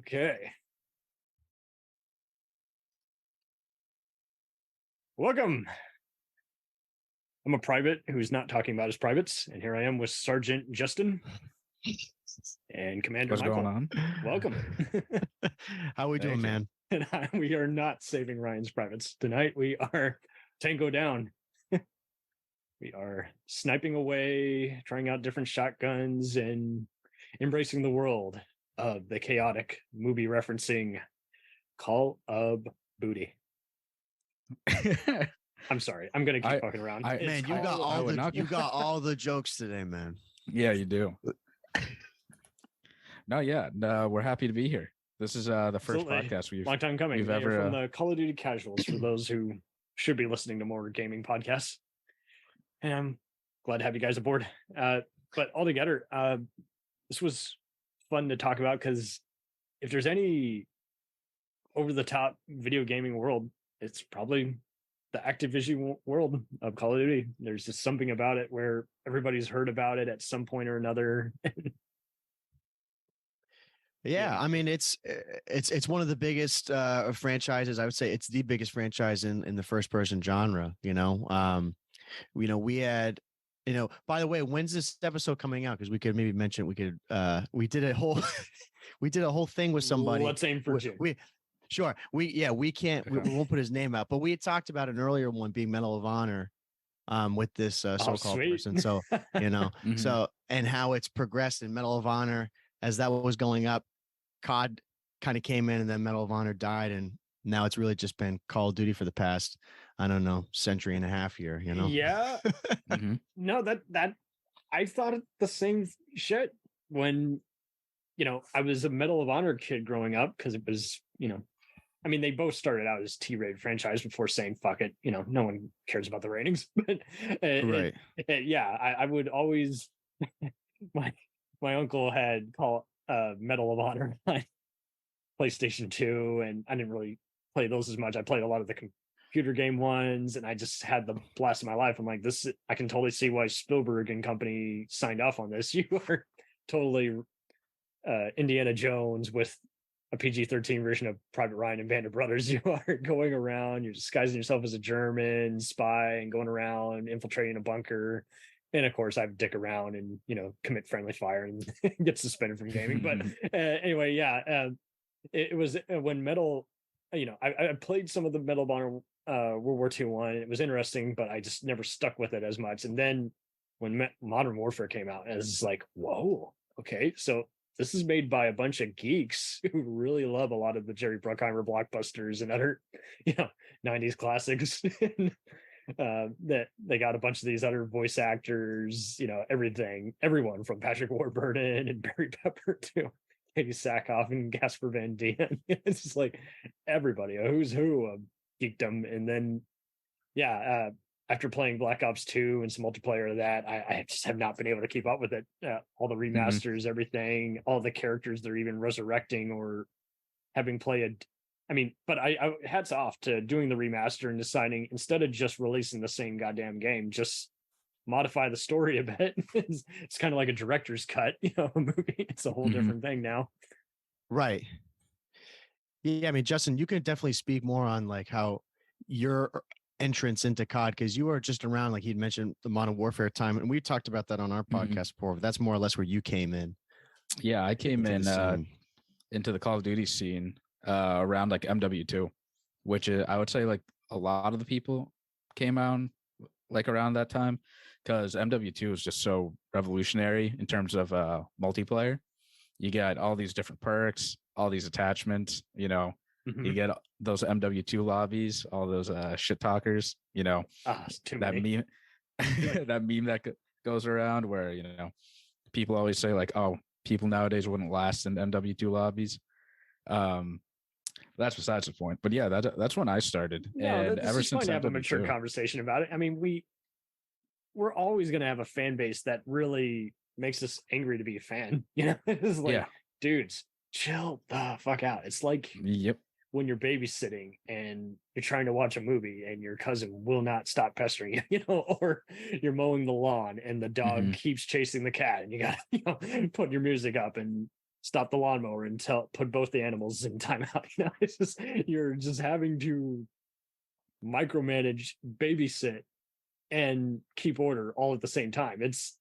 Okay. Welcome. I'm a private who's not talking about his privates, and here I am with Sergeant Justin and Commander What's Michael. going on? Welcome. How we doing, man? And we are not saving Ryan's privates. Tonight we are Tango down. We are sniping away, trying out different shotguns, and embracing the world of the chaotic movie referencing Call of Booty. I'm sorry. I'm gonna keep fucking around. Man, you got all the jokes today, man. Yeah, you do. No, we're happy to be here. This is the first podcast long time coming. we've ever from the Call of Duty casuals for those who should be listening to more gaming podcasts. And I'm glad to have you guys aboard. But altogether, this was fun to talk about because if there's any over the top video gaming world, it's probably the Activision world of Call of Duty. There's just something about it where everybody's heard about it at some point or another. Yeah, I mean it's one of the biggest franchises. I would say it's the biggest franchise in the first person genre. We had, by the way, when's this episode coming out? Because we could maybe mention we did a whole we did a whole thing with somebody. Let's aim for June. We can't we won't put his name out, but we had talked about an earlier one being Medal of Honor with this so-called person. So Mm-hmm. so and how it's progressed in Medal of Honor as that was going up. COD kind of came in and then Medal of Honor died, and now it's really just been Call of Duty for the past, I don't know, century and a half here, Yeah. Mm-hmm. No, that I thought the same shit when, I was a Medal of Honor kid growing up because it was, I mean, they both started out as T-rated franchise before saying, fuck it, no one cares about the ratings. But right. I would always, my uncle had Medal of Honor on PlayStation 2, and I didn't really play those as much. I played a lot of the computer game ones, and I just had the blast of my life. I'm like, I can totally see why Spielberg and company signed off on this. You are totally Indiana Jones with a PG-13 version of Private Ryan and Band of Brothers. You are going around, you're disguising yourself as a German spy and going around infiltrating a bunker. And of course, I dick around and, commit friendly fire and get suspended from gaming. But anyway, it was when Medal, I played some of the Medal of Honor World War II one. It was interesting, but I just never stuck with it as much. And then when Modern Warfare came out, it was like, whoa, okay. So this is made by a bunch of geeks who really love a lot of the Jerry Bruckheimer blockbusters and other, 90s classics. That they got a bunch of these other voice actors, everyone from Patrick Warburton and Barry Pepper to Katie Sackhoff and Gasper Van Dien. It's just like everybody, a who's who of geekdom. And then, after playing Black Ops 2 and some multiplayer of that, I just have not been able to keep up with it. All the remasters, everything, all the characters they're even resurrecting or having played. I mean, but I hats off to doing the remaster and deciding instead of just releasing the same goddamn game, just modify the story a bit. It's kind of like a director's cut, a movie. It's a whole different thing now. Right. Yeah, I mean, Justin, you can definitely speak more on like how your entrance into COD, because you were just around, like he'd mentioned, the Modern Warfare time, and we talked about that on our podcast before. But that's more or less where you came in. Yeah, I came in into the Call of Duty scene around like MW2, which is, I would say like a lot of the people came out like around that time because MW2 is just so revolutionary in terms of multiplayer. You get all these different perks, all these attachments, you get those MW2 lobbies, all those shit talkers, that meme that meme that goes around where, people always say like, oh, people nowadays wouldn't last in MW2 lobbies. That's besides the point. But yeah, that's when I started. And ever since fun to have a mature conversation about it. I mean, we're always going to have a fan base that really makes us angry to be a fan. It's like, dudes, chill the fuck out. It's like when you're babysitting and you're trying to watch a movie and your cousin will not stop pestering you, or you're mowing the lawn and the dog keeps chasing the cat and you got to put your music up and stop the lawnmower and put both the animals in timeout. It's just you're just having to micromanage, babysit, and keep order all at the same time. It's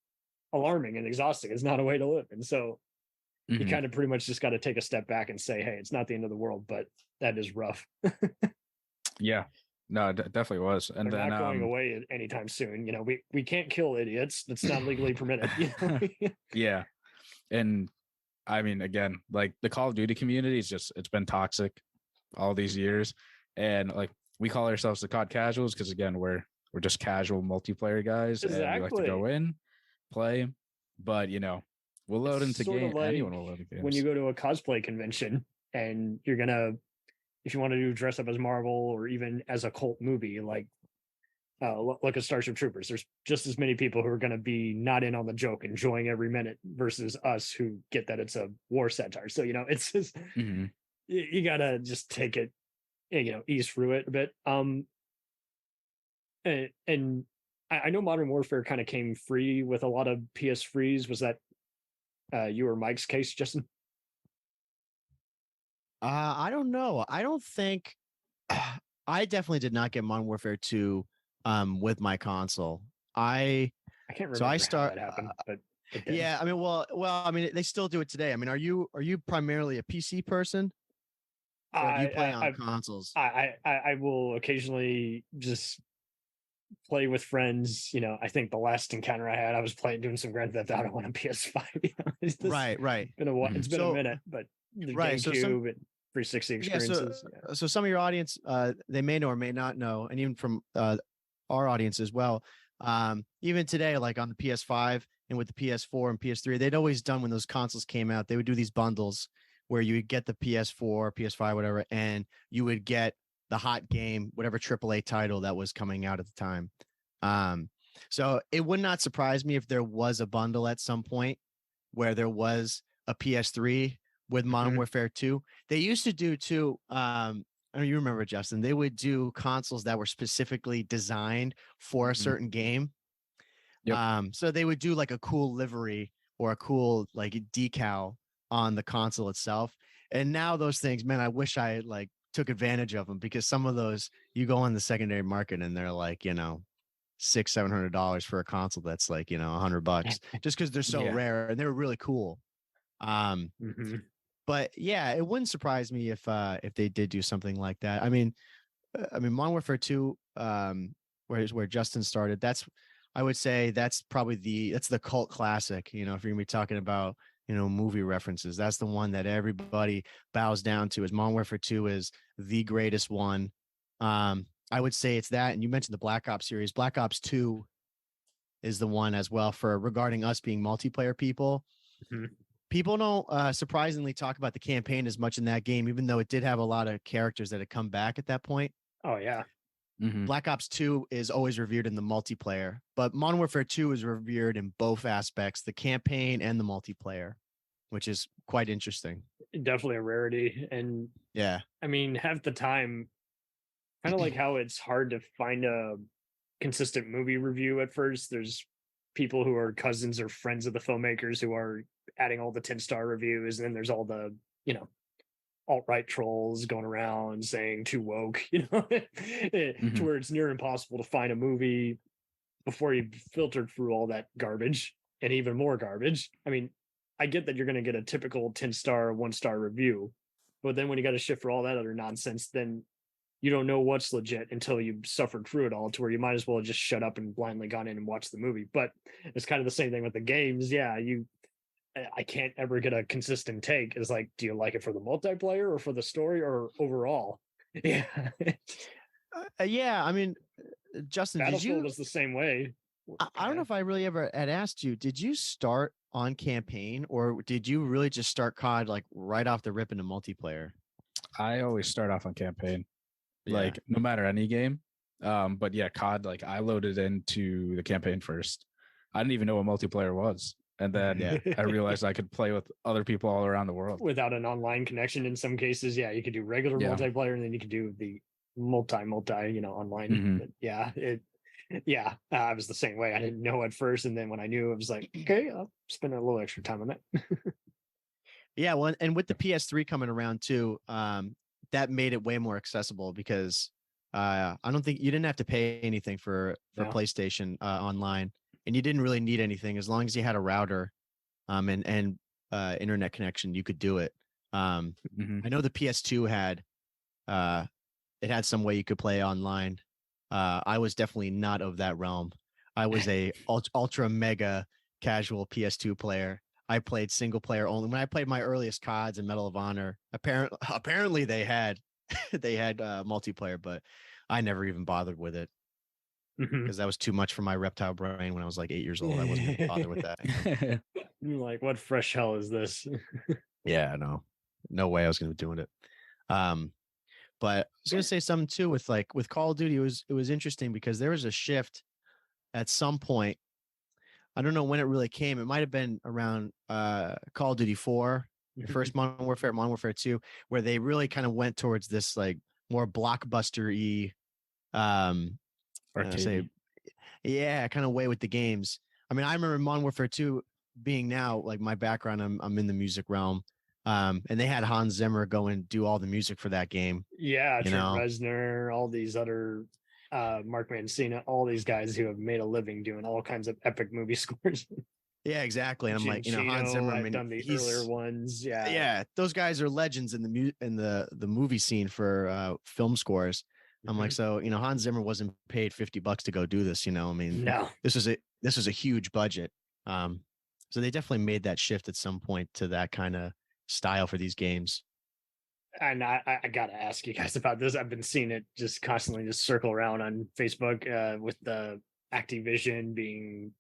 alarming and exhausting. It's not a way to live. And so you kind of pretty much just got to take a step back and say, hey, it's not the end of the world, but that is rough. Yeah. No, it definitely was. And They're then not going away anytime soon. We can't kill idiots. That's not legally permitted. Yeah. And I mean, again, like the Call of Duty community is it's been toxic all these years. And like we call ourselves the COD casuals because again, we're just casual multiplayer guys. Exactly. And we like to go in, play, but we'll load It's into game. like Anyone will load into games. when you go to a cosplay convention and you're gonna, if you want to do dress up as Marvel or even as a cult movie, like look at Starship Troopers. There's just as many people who are going to be not in on the joke, enjoying every minute, versus us who get that it's a war satire. So it's just you gotta just take it, ease through it a bit. And I know Modern Warfare kind of came free with a lot of PS3s. Was that you or Mike's case, Justin? I don't know. I don't think I definitely did not get Modern Warfare 2 with my console. I can't remember so I how start that happened, but yeah, I mean, well, I mean, they still do it today. I mean, are you primarily a PC person? Or do you play on consoles? I will occasionally just play with friends. I think the last encounter I had, I was doing some Grand Theft Auto on a PS5. It's just right. been a while. It's been a minute, but the GameCube and 360 experiences. So some of your audience, they may know or may not know, and even from our audience as well. Even today, like on the PS5 and with the PS4 and PS3, they'd always done when those consoles came out, they would do these bundles where you would get the PS4, PS5, whatever, and you would get the hot game, whatever AAA title that was coming out at the time. So it would not surprise me if there was a bundle at some point where there was a PS3 with Modern Warfare 2. They used to do too. I know you remember, Justin. They would do consoles that were specifically designed for a certain game. Yep. So they would do like a cool livery or a cool like decal on the console itself. And now those things, man, I wish I like took advantage of them, because some of those you go on the secondary market and they're like, $600-700 for a console that's like, $100 just because they're so rare and they're really cool. But yeah, it wouldn't surprise me if they did do something like that. I mean, Modern Warfare 2, where Justin started, I would say that's probably the cult classic. If you're gonna be talking about movie references, that's the one that everybody bows down to. Is Modern Warfare 2 is the greatest one. I would say it's that, and you mentioned the Black Ops series. Black Ops 2 is the one as well for regarding us being multiplayer people. People don't surprisingly talk about the campaign as much in that game, even though it did have a lot of characters that had come back at that point. Oh yeah. Black Ops 2 is always revered in the multiplayer, but Modern Warfare 2 is revered in both aspects, the campaign and the multiplayer, which is quite interesting. Definitely a rarity. And yeah, I mean, half the time, kind of like how it's hard to find a consistent movie review at first. There's people who are cousins or friends of the filmmakers who are adding all the 10-star reviews, and then there's all the alt-right trolls going around saying too woke, to where it's near impossible to find a movie before you've filtered through all that garbage and even more garbage. I mean, I get that you're going to get a typical 10-star, 1-star review, but then when you got to shift for all that other nonsense, then you don't know what's legit until you've suffered through it all, to where you might as well just shut up and blindly gone in and watch the movie. But it's kind of the same thing with the games. Yeah, I can't ever get a consistent take. It's like, do you like it for the multiplayer or for the story or overall? Yeah. Yeah. I mean, Justin, Battlefield was the same way. I don't know if I really ever had asked you, did you start on campaign, or did you really just start COD like right off the rip into multiplayer? I always start off on campaign, like no matter any game. But yeah, COD, like I loaded into the campaign first. I didn't even know what multiplayer was. And then I realized I could play with other people all around the world without an online connection. In some cases, you could do regular multiplayer, and then you could do the multi, online. But I was the same way. I didn't know at first, and then when I knew, I was like, okay, I'll spend a little extra time on that. Yeah, well, and with the PS3 coming around too, that made it way more accessible because I don't think you didn't have to pay anything for No. PlayStation online, and you didn't really need anything as long as you had a router, and internet connection, you could do it. I know the PS2 had it had some way you could play online. I was definitely not of that realm. I was a ultra mega casual PS2 player. I played single player only. When I played my earliest CODs and Medal of Honor, apparently they had they had multiplayer, but I never even bothered with it because that was too much for my reptile brain when I was like 8 years old. I wasn't gonna bother with that. You're like, what fresh hell is this? Yeah, no way I was gonna be doing it. But I was gonna say something too with Call of Duty. It was interesting because there was a shift at some point. I don't know when it really came. It might have been around Call of Duty 4, the first Modern Warfare 2, where they really kind of went towards this like more blockbuster-y say, yeah, kind of way with the games. I mean, I remember Modern Warfare 2 being now like my background. I'm in the music realm. And they had Hans Zimmer go and do all the music for that game. Yeah, Trent Reznor, all these other Mark Mancina, all these guys who have made a living doing all kinds of epic movie scores. Yeah, exactly. And I'm like, Hans Zimmer. I've done the earlier ones. Yeah, those guys are legends in the movie scene for film scores. I'm like, so Hans Zimmer wasn't paid $50 to go do this. I mean, no, this was a huge budget. So they definitely made that shift at some point to that kind of style for these games. And I gotta ask you guys about this. I've been seeing it just constantly just circle around on Facebook with the Activision being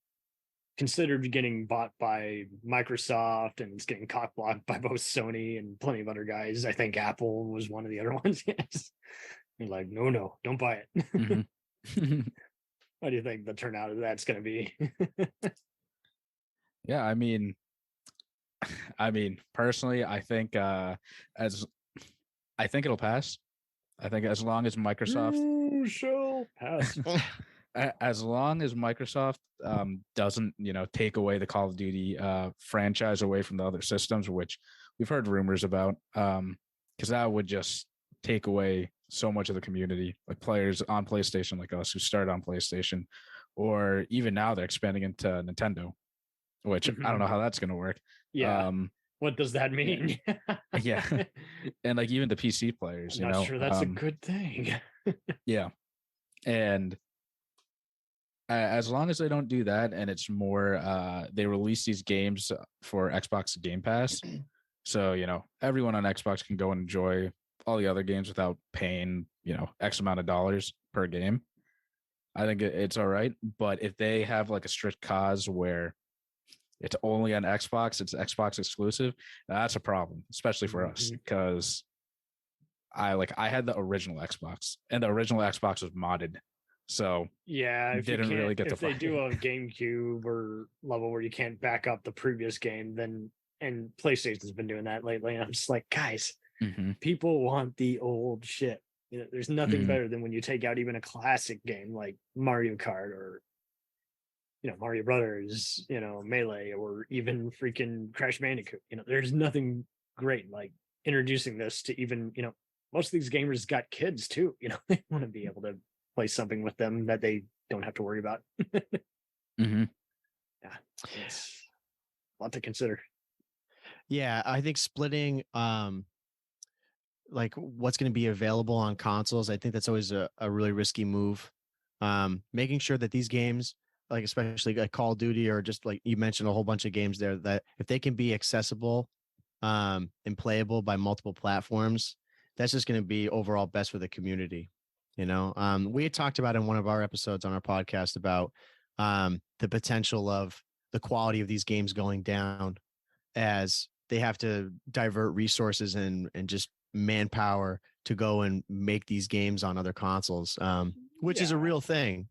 considered getting bought by Microsoft, and it's getting cock-blocked by both Sony and plenty of other guys. I think Apple was one of the other ones. Yes. You're like, no, don't buy it. What do you think the turnout of that's going to be? Yeah, I mean, personally, I think I think it'll pass. I think as long as Microsoft shall pass. As long as Microsoft doesn't, take away the Call of Duty franchise away from the other systems, which we've heard rumors about, because that would just take away so much of the community, like players on PlayStation like us who started on PlayStation, or even now they're expanding into Nintendo, which I don't know how that's going to work. Yeah. What does that mean? Yeah. And like even the PC players, I'm not sure that's a good thing. Yeah. And as long as they don't do that, and it's more they release these games for Xbox Game Pass, so everyone on Xbox can go and enjoy all the other games without paying X amount of dollars per game. I think it's all right. But if they have like a strict cause where it's only on Xbox, it's Xbox exclusive, that's a problem, especially for us, because I had the original Xbox, and the original Xbox was modded. So yeah, didn't really get to they do a GameCube or level where you can't back up the previous game, then, and PlayStation's been doing that lately. And I'm just like, guys, people want the old shit. There's nothing better than when you take out even a classic game like Mario Kart or Mario Brothers, Melee, or even freaking Crash Bandicoot. There's nothing great like introducing this to even, most of these gamers got kids too. They want to be able to play something with them that they don't have to worry about. Yeah, it's a lot to consider. Yeah, I think splitting like what's going to be available on consoles, I think that's always a really risky move. Making sure that these games, like especially like Call of Duty, or just like you mentioned a whole bunch of games there, that if they can be accessible and playable by multiple platforms, that's just going to be overall best for the community. We had talked about in one of our episodes on our podcast about the potential of the quality of these games going down as they have to divert resources and just manpower to go and make these games on other consoles, which is a real thing.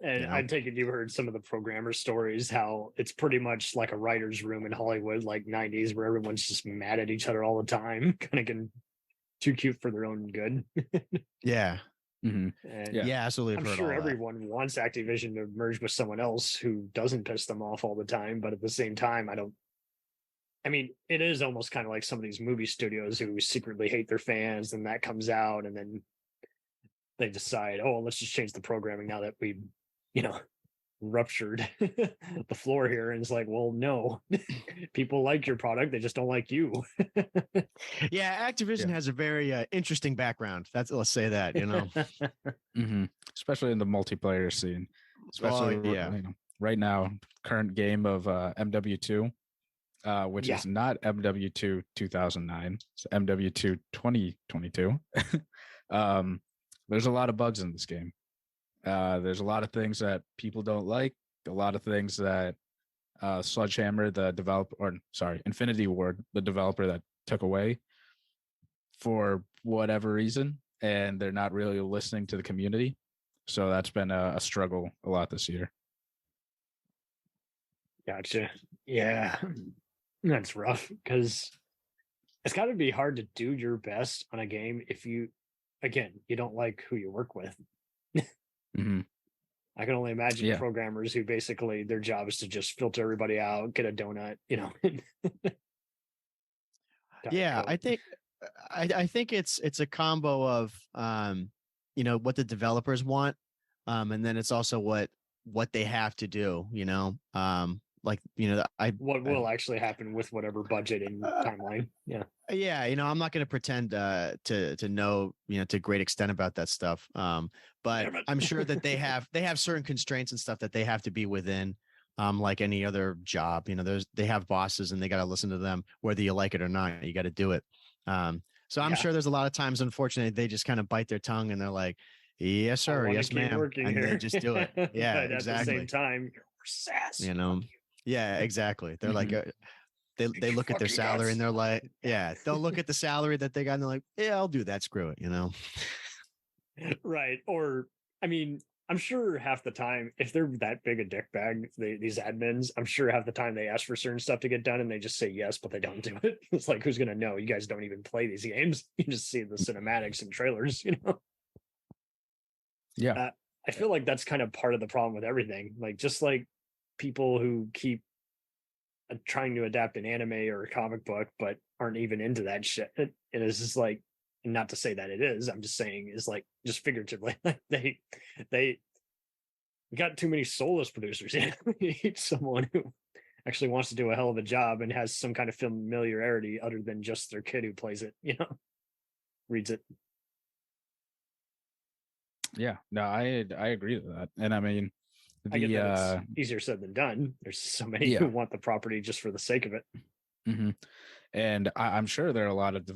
And I take it you've heard some of the programmer stories, how it's pretty much like a writer's room in Hollywood, like 90s, where everyone's just mad at each other all the time, kind of getting too cute for their own good. Yeah. Yeah, absolutely. I'm sure everyone wants Activision to merge with someone else who doesn't piss them off all the time, but at the same time, I don't I mean, it is almost kind of like some of these movie studios who secretly hate their fans, and that comes out, and then they decide, oh, let's just change the programming now that we, you know, ruptured the floor here. And it's like, well, no, people like your product, they just don't like you. Yeah, Activision has a very interesting background. Let's say that, you know. Especially in the multiplayer scene. Especially you know, right now, current game of MW2, which is not MW2 2009, it's MW2 2022. There's a lot of bugs in this game. There's a lot of things that people don't like, a lot of things that Sledgehammer, the developer, or sorry, Infinity Ward, the developer, that took away for whatever reason, and they're not really listening to the community. So that's been a struggle a lot this year. Gotcha. Yeah, that's rough, because it's got to be hard to do your best on a game if you don't like who you work with. I can only imagine programmers who basically their job is to just filter everybody out, get a donut, you know. Yeah, I think it's a combo of you know, what the developers want, and then it's also what they have to do, you know. Like, you know, what will actually happen with whatever budget and timeline. Yeah, you know, I'm not going to pretend to know, you know, to a great extent about that stuff. But I'm sure that they have certain constraints and stuff that they have to be within, like any other job. You know, they have bosses and they got to listen to them, whether you like it or not. You got to do it. So I'm sure there's a lot of times, unfortunately, they just kind of bite their tongue and they're like, "Yes, sir. Yes, ma'am," and they just do it. Yeah, but exactly. At the same time, you're sassy. You know. Yeah, exactly. They're like, they look at their salary and they're like, they'll look at the salary that they got and they're like, yeah, I'll do that. Screw it, you know? Right. Or, I mean, I'm sure half the time, if they're that big a dickbag, these admins, I'm sure half the time they ask for certain stuff to get done and they just say yes, but they don't do it. It's like, who's going to know? You guys don't even play these games. You just see the cinematics and trailers, you know? Yeah. I feel like that's kind of part of the problem with everything. Like, just like people who keep trying to adapt an anime or a comic book but aren't even into that shit, and it's just like, not to say that it is, I'm just saying, is like, just figuratively, like they got too many soulless producers. You need someone who actually wants to do a hell of a job and has some kind of familiarity other than just their kid who plays it, you know, reads it. Yeah, no, I agree with that. And I mean, I get that it's easier said than done. There's so many who want the property just for the sake of it. And I'm sure there are a lot of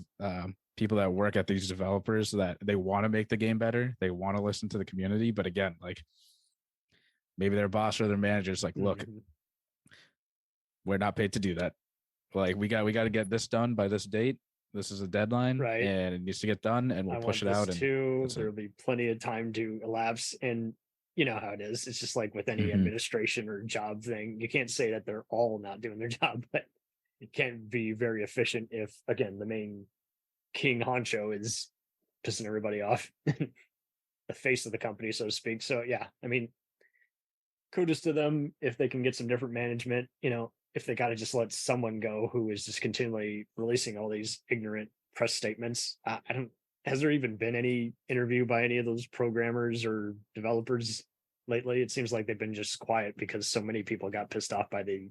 people that work at these developers that they want to make the game better. They want to listen to the community. But again, like, maybe their boss or their manager's like, look, we're not paid to do that. Like, we got to get this done by this date. This is a deadline, right? And it needs to get done, and we'll push it out. And there'll be plenty of time to elapse. And you know how it is. It's just like with any administration or job thing. You can't say that they're all not doing their job, but it can be very efficient if, again, the main king honcho is pissing everybody off, the face of the company, so to speak. So yeah, I mean, kudos to them if they can get some different management. You know, if they got to just let someone go who is just continually releasing all these ignorant press statements. Has there even been any interview by any of those programmers or developers lately? It seems like they've been just quiet because so many people got pissed off by the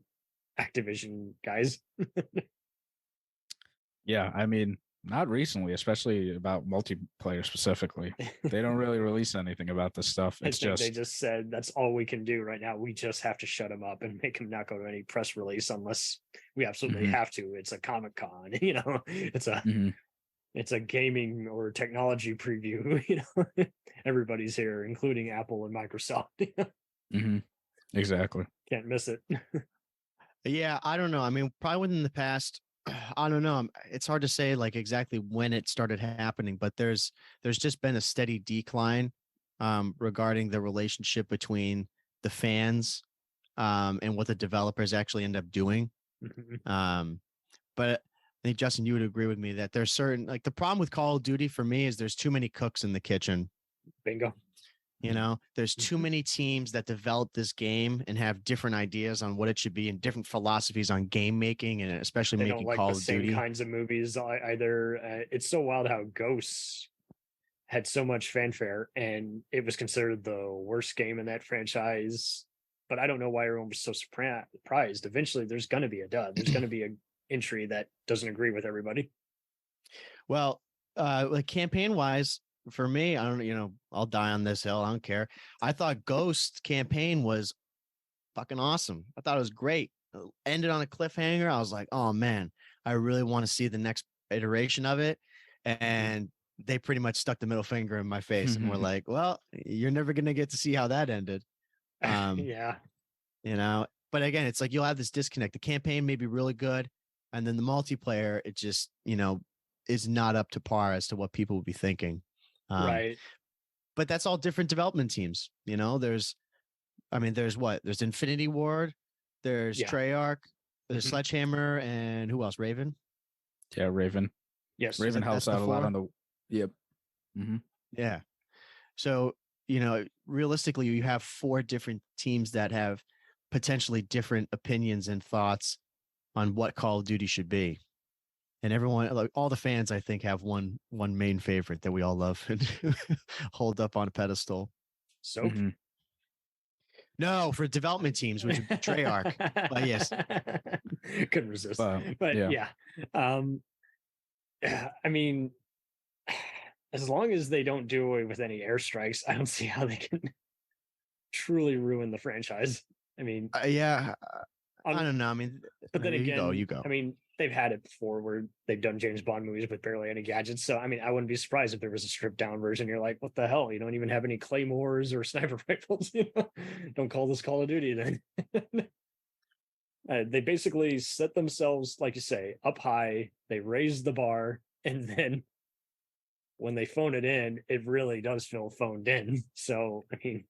Activision guys. Yeah, I mean, not recently, especially about multiplayer specifically. They don't really release anything about this stuff. It's they just said that's all we can do right now. We just have to shut them up and make them not go to any press release unless we absolutely have to. It's a Comic-Con, you know. It's a gaming or technology preview, you know. Everybody's here, including Apple and Microsoft. Exactly. Can't miss it. Yeah, I don't know. I mean, probably within the past, I don't know. It's hard to say like exactly when it started happening, but there's just been a steady decline regarding the relationship between the fans and what the developers actually end up doing. But I think, Justin, you would agree with me that there's certain, like, the problem with Call of Duty for me is there's too many cooks in the kitchen. Bingo. You know, there's too many teams that develop this game and have different ideas on what it should be and different philosophies on game making and especially They making don't like Call the of same Duty. kinds of movies either. It's so wild how Ghosts had so much fanfare and it was considered the worst game in that franchise. But I don't know why everyone was so surprised. Eventually, there's going to be a dud. There's going to be an entry that doesn't agree with everybody. Well, like campaign wise, for me, I don't, I'll die on this hill. I don't care. I thought Ghost campaign was fucking awesome. I thought it was great. Ended on a cliffhanger. I was like, oh man, I really want to see the next iteration of it. And they pretty much stuck the middle finger in my face and were like, well, you're never going to get to see how that ended. Yeah. But again, it's like you'll have this disconnect. The campaign may be really good. And then the multiplayer, it just, is not up to par as to what people would be thinking. Right. But that's all different development teams. There's Infinity Ward, there's Treyarch, there's Sledgehammer, and who else? Raven. Yeah, Raven. Yes, Raven helps out a lot on the. Yep. Yeah. So realistically, you have 4 different teams that have potentially different opinions and thoughts on what Call of Duty should be. And everyone, like all the fans, I think, have one main favorite that we all love and hold up on a pedestal. So, no, for development teams, which is Treyarch. But yes, couldn't resist. But yeah. I mean, as long as they don't do away with any airstrikes, I don't see how they can truly ruin the franchise. I mean, I don't know. I mean, but then again, you go. I mean, they've had it before where they've done James Bond movies with barely any gadgets. So, I mean, I wouldn't be surprised if there was a stripped down version. You're like, what the hell? You don't even have any claymores or sniper rifles. Don't call this Call of Duty then. They basically set themselves, like you say, up high. They raise the bar, and then when they phone it in, it really does feel phoned in. So, I mean,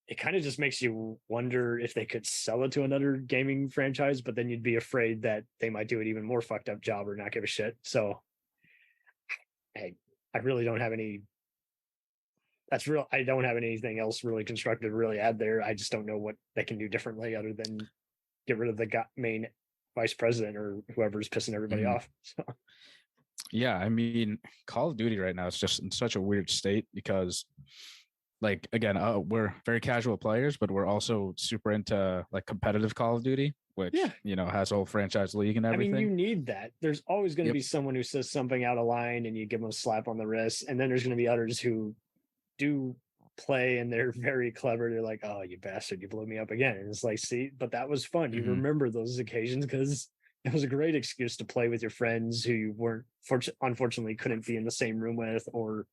it kind of just makes you wonder if they could sell it to another gaming franchise, but then you'd be afraid that they might do an even more fucked up job or not give a shit. So I really don't have any. I don't have anything else really constructive to really add there. I just don't know what they can do differently other than get rid of the main vice president or whoever's pissing everybody off. So. Yeah, I mean, Call of Duty right now is just in such a weird state because, like, again, we're very casual players, but we're also super into like competitive Call of Duty, which has a whole franchise league and everything. I mean, you need that. There's always going to be someone who says something out of line and you give them a slap on the wrist, and then there's going to be others who do play and they're very clever. They're like, oh, you bastard, you blew me up again. And it's like, see, but that was fun. You remember those occasions because it was a great excuse to play with your friends who you weren't unfortunately couldn't be in the same room with, or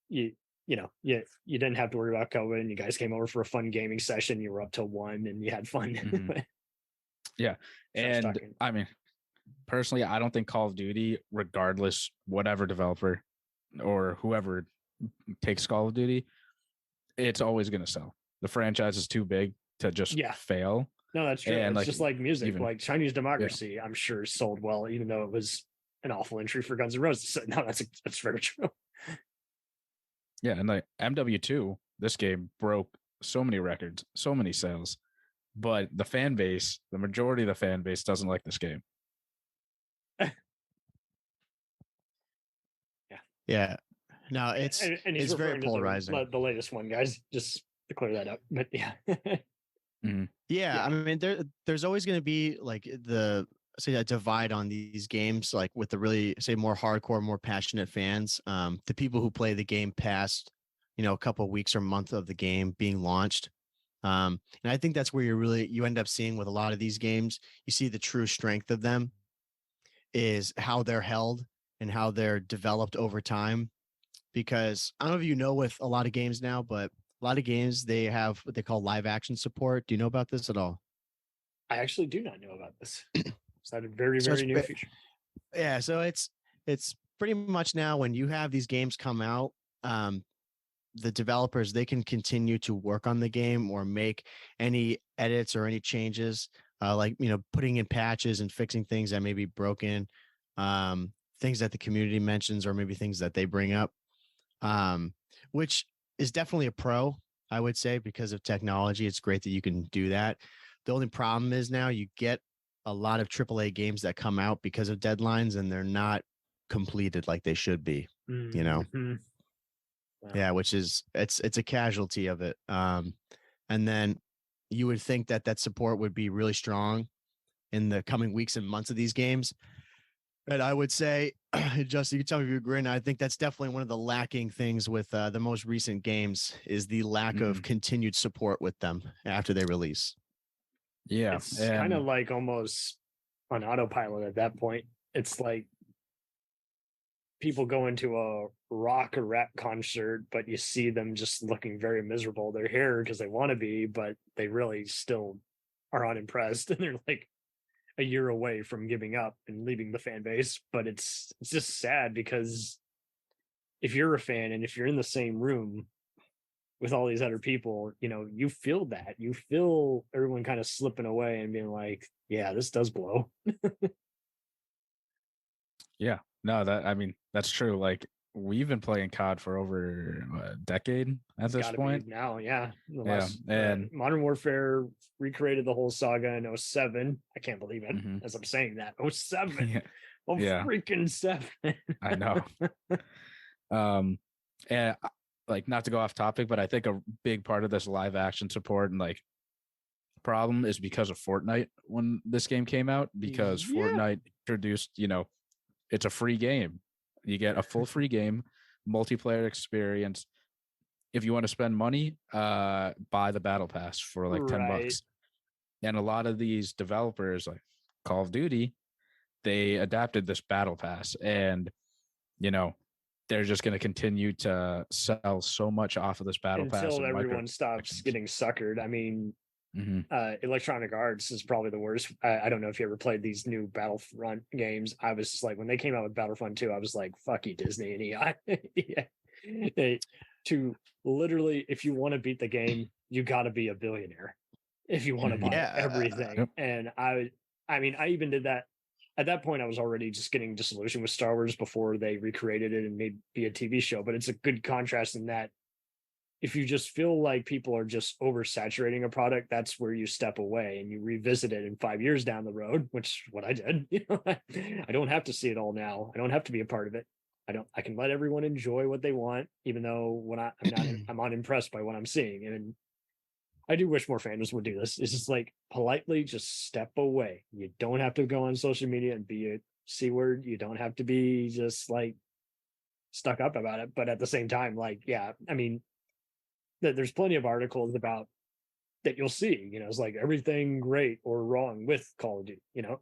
you didn't have to worry about COVID and you guys came over for a fun gaming session. You were up till 1 and you had fun. Yeah. And I mean, personally, I don't think Call of Duty, regardless, whatever developer or whoever takes Call of Duty, it's always going to sell. The franchise is too big to just fail. No, that's true. And it's just like music, like Chinese Democracy, I'm sure sold well, even though it was an awful entry for Guns N' Roses. No, that's very true. Yeah, and like MW2, this game broke so many records, so many sales, but the majority of the fan base doesn't like this game. Yeah. No, it's very polarizing. The latest one, guys, just to clear that up. But yeah. I mean, there's always going to be like a divide on these games, like with the really more hardcore, more passionate fans, the people who play the game past, a couple of weeks or month of the game being launched. And I think that's where you end up seeing with a lot of these games, you see the true strength of them is how they're held and how they're developed over time. Because I don't know if you know with a lot of games now, but a lot of games, they have what they call live action support. Do you know about this at all? I actually do not know about this. It's not a very, very new feature. Yeah. So it's pretty much now when you have these games come out, the developers, they can continue to work on the game or make any edits or any changes, like, putting in patches and fixing things that may be broken, things that the community mentions, or maybe things that they bring up. which is definitely a pro, I would say, because of technology. It's great that you can do that. The only problem is now you get a lot of AAA games that come out because of deadlines, and they're not completed like they should be. You know, yeah, which is it's a casualty of it. And then you would think that that support would be really strong in the coming weeks and months of these games. And I would say, Justin, you can tell me if you agree. And I think that's definitely one of the lacking things with the most recent games is the lack of continued support with them after they release. Yeah, it's kind of like almost on autopilot at that point. It's like people go into a rock or rap concert, but you see them just looking very miserable. They're here because they want to be, but they really still are unimpressed, and they're like a year away from giving up and leaving the fan base. But it's just sad because if you're a fan and if you're in the same room with all these other people, you know, you feel that. You feel everyone kind of slipping away and being like, yeah, this does blow. Yeah. No, that's true. Like we've been playing COD for over a decade at this point now. Yeah. And Modern Warfare recreated the whole saga in 07. I can't believe it as I'm saying that. 07. Freaking 7. I know. And like, not to go off topic, but I think a big part of this live action support and like problem is because of Fortnite when this game came out, because Fortnite introduced, you know, it's a free game. You get a full free game, multiplayer experience. If you want to spend money, buy the battle pass for like $10. And a lot of these developers, like Call of Duty, they adapted this battle pass, and you know, they're just going to continue to sell so much off of this battle pass until everyone stops getting suckered. I mean, Electronic Arts is probably the worst. I don't know if you ever played these new Battlefront games. I was just like, when they came out with Battlefront 2, I was like, fuck you, Disney and EI. To literally, if you want to beat the game, you got to be a billionaire if you want to buy everything. And I mean, I even did that. At that point, I was already just getting disillusioned with Star Wars before they recreated it and made be a TV show. But it's a good contrast in that if you just feel like people are just oversaturating a product, that's where you step away and you revisit it in 5 years down the road, which is what I did. You know, I don't have to see it all now. I don't have to be a part of it. I can let everyone enjoy what they want, even though when I'm unimpressed by what I'm seeing. And I do wish more fandoms would do this. It's just like politely just step away. You don't have to go on social media and be a C word. You don't have to be just like stuck up about it. But at the same time, like, yeah, I mean, there's plenty of articles about that you'll see, you know, it's like everything great or wrong with Call of Duty, you know,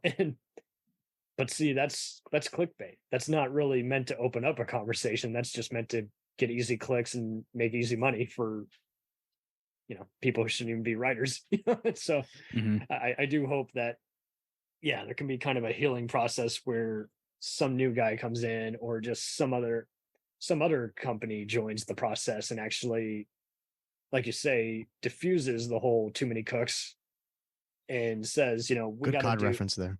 but see, that's clickbait. That's not really meant to open up a conversation. That's just meant to get easy clicks and make easy money for, you know, people who shouldn't even be writers. So I do hope that, yeah, there can be kind of a healing process where some new guy comes in or just some other company joins the process and actually, like you say, diffuses the whole too many cooks and says, you know, we got COD reference there.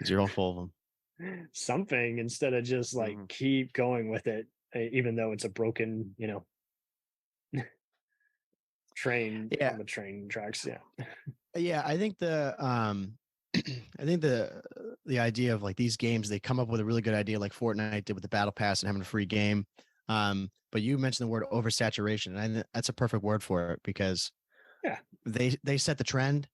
You're all full of them. Something instead of just like keep going with it, even though it's a broken, you know, train on the train tracks. Yeah, I think the idea of like these games, they come up with a really good idea, like Fortnite did with the battle pass and having a free game. But you mentioned the word oversaturation, and that's a perfect word for it, because they set the trend,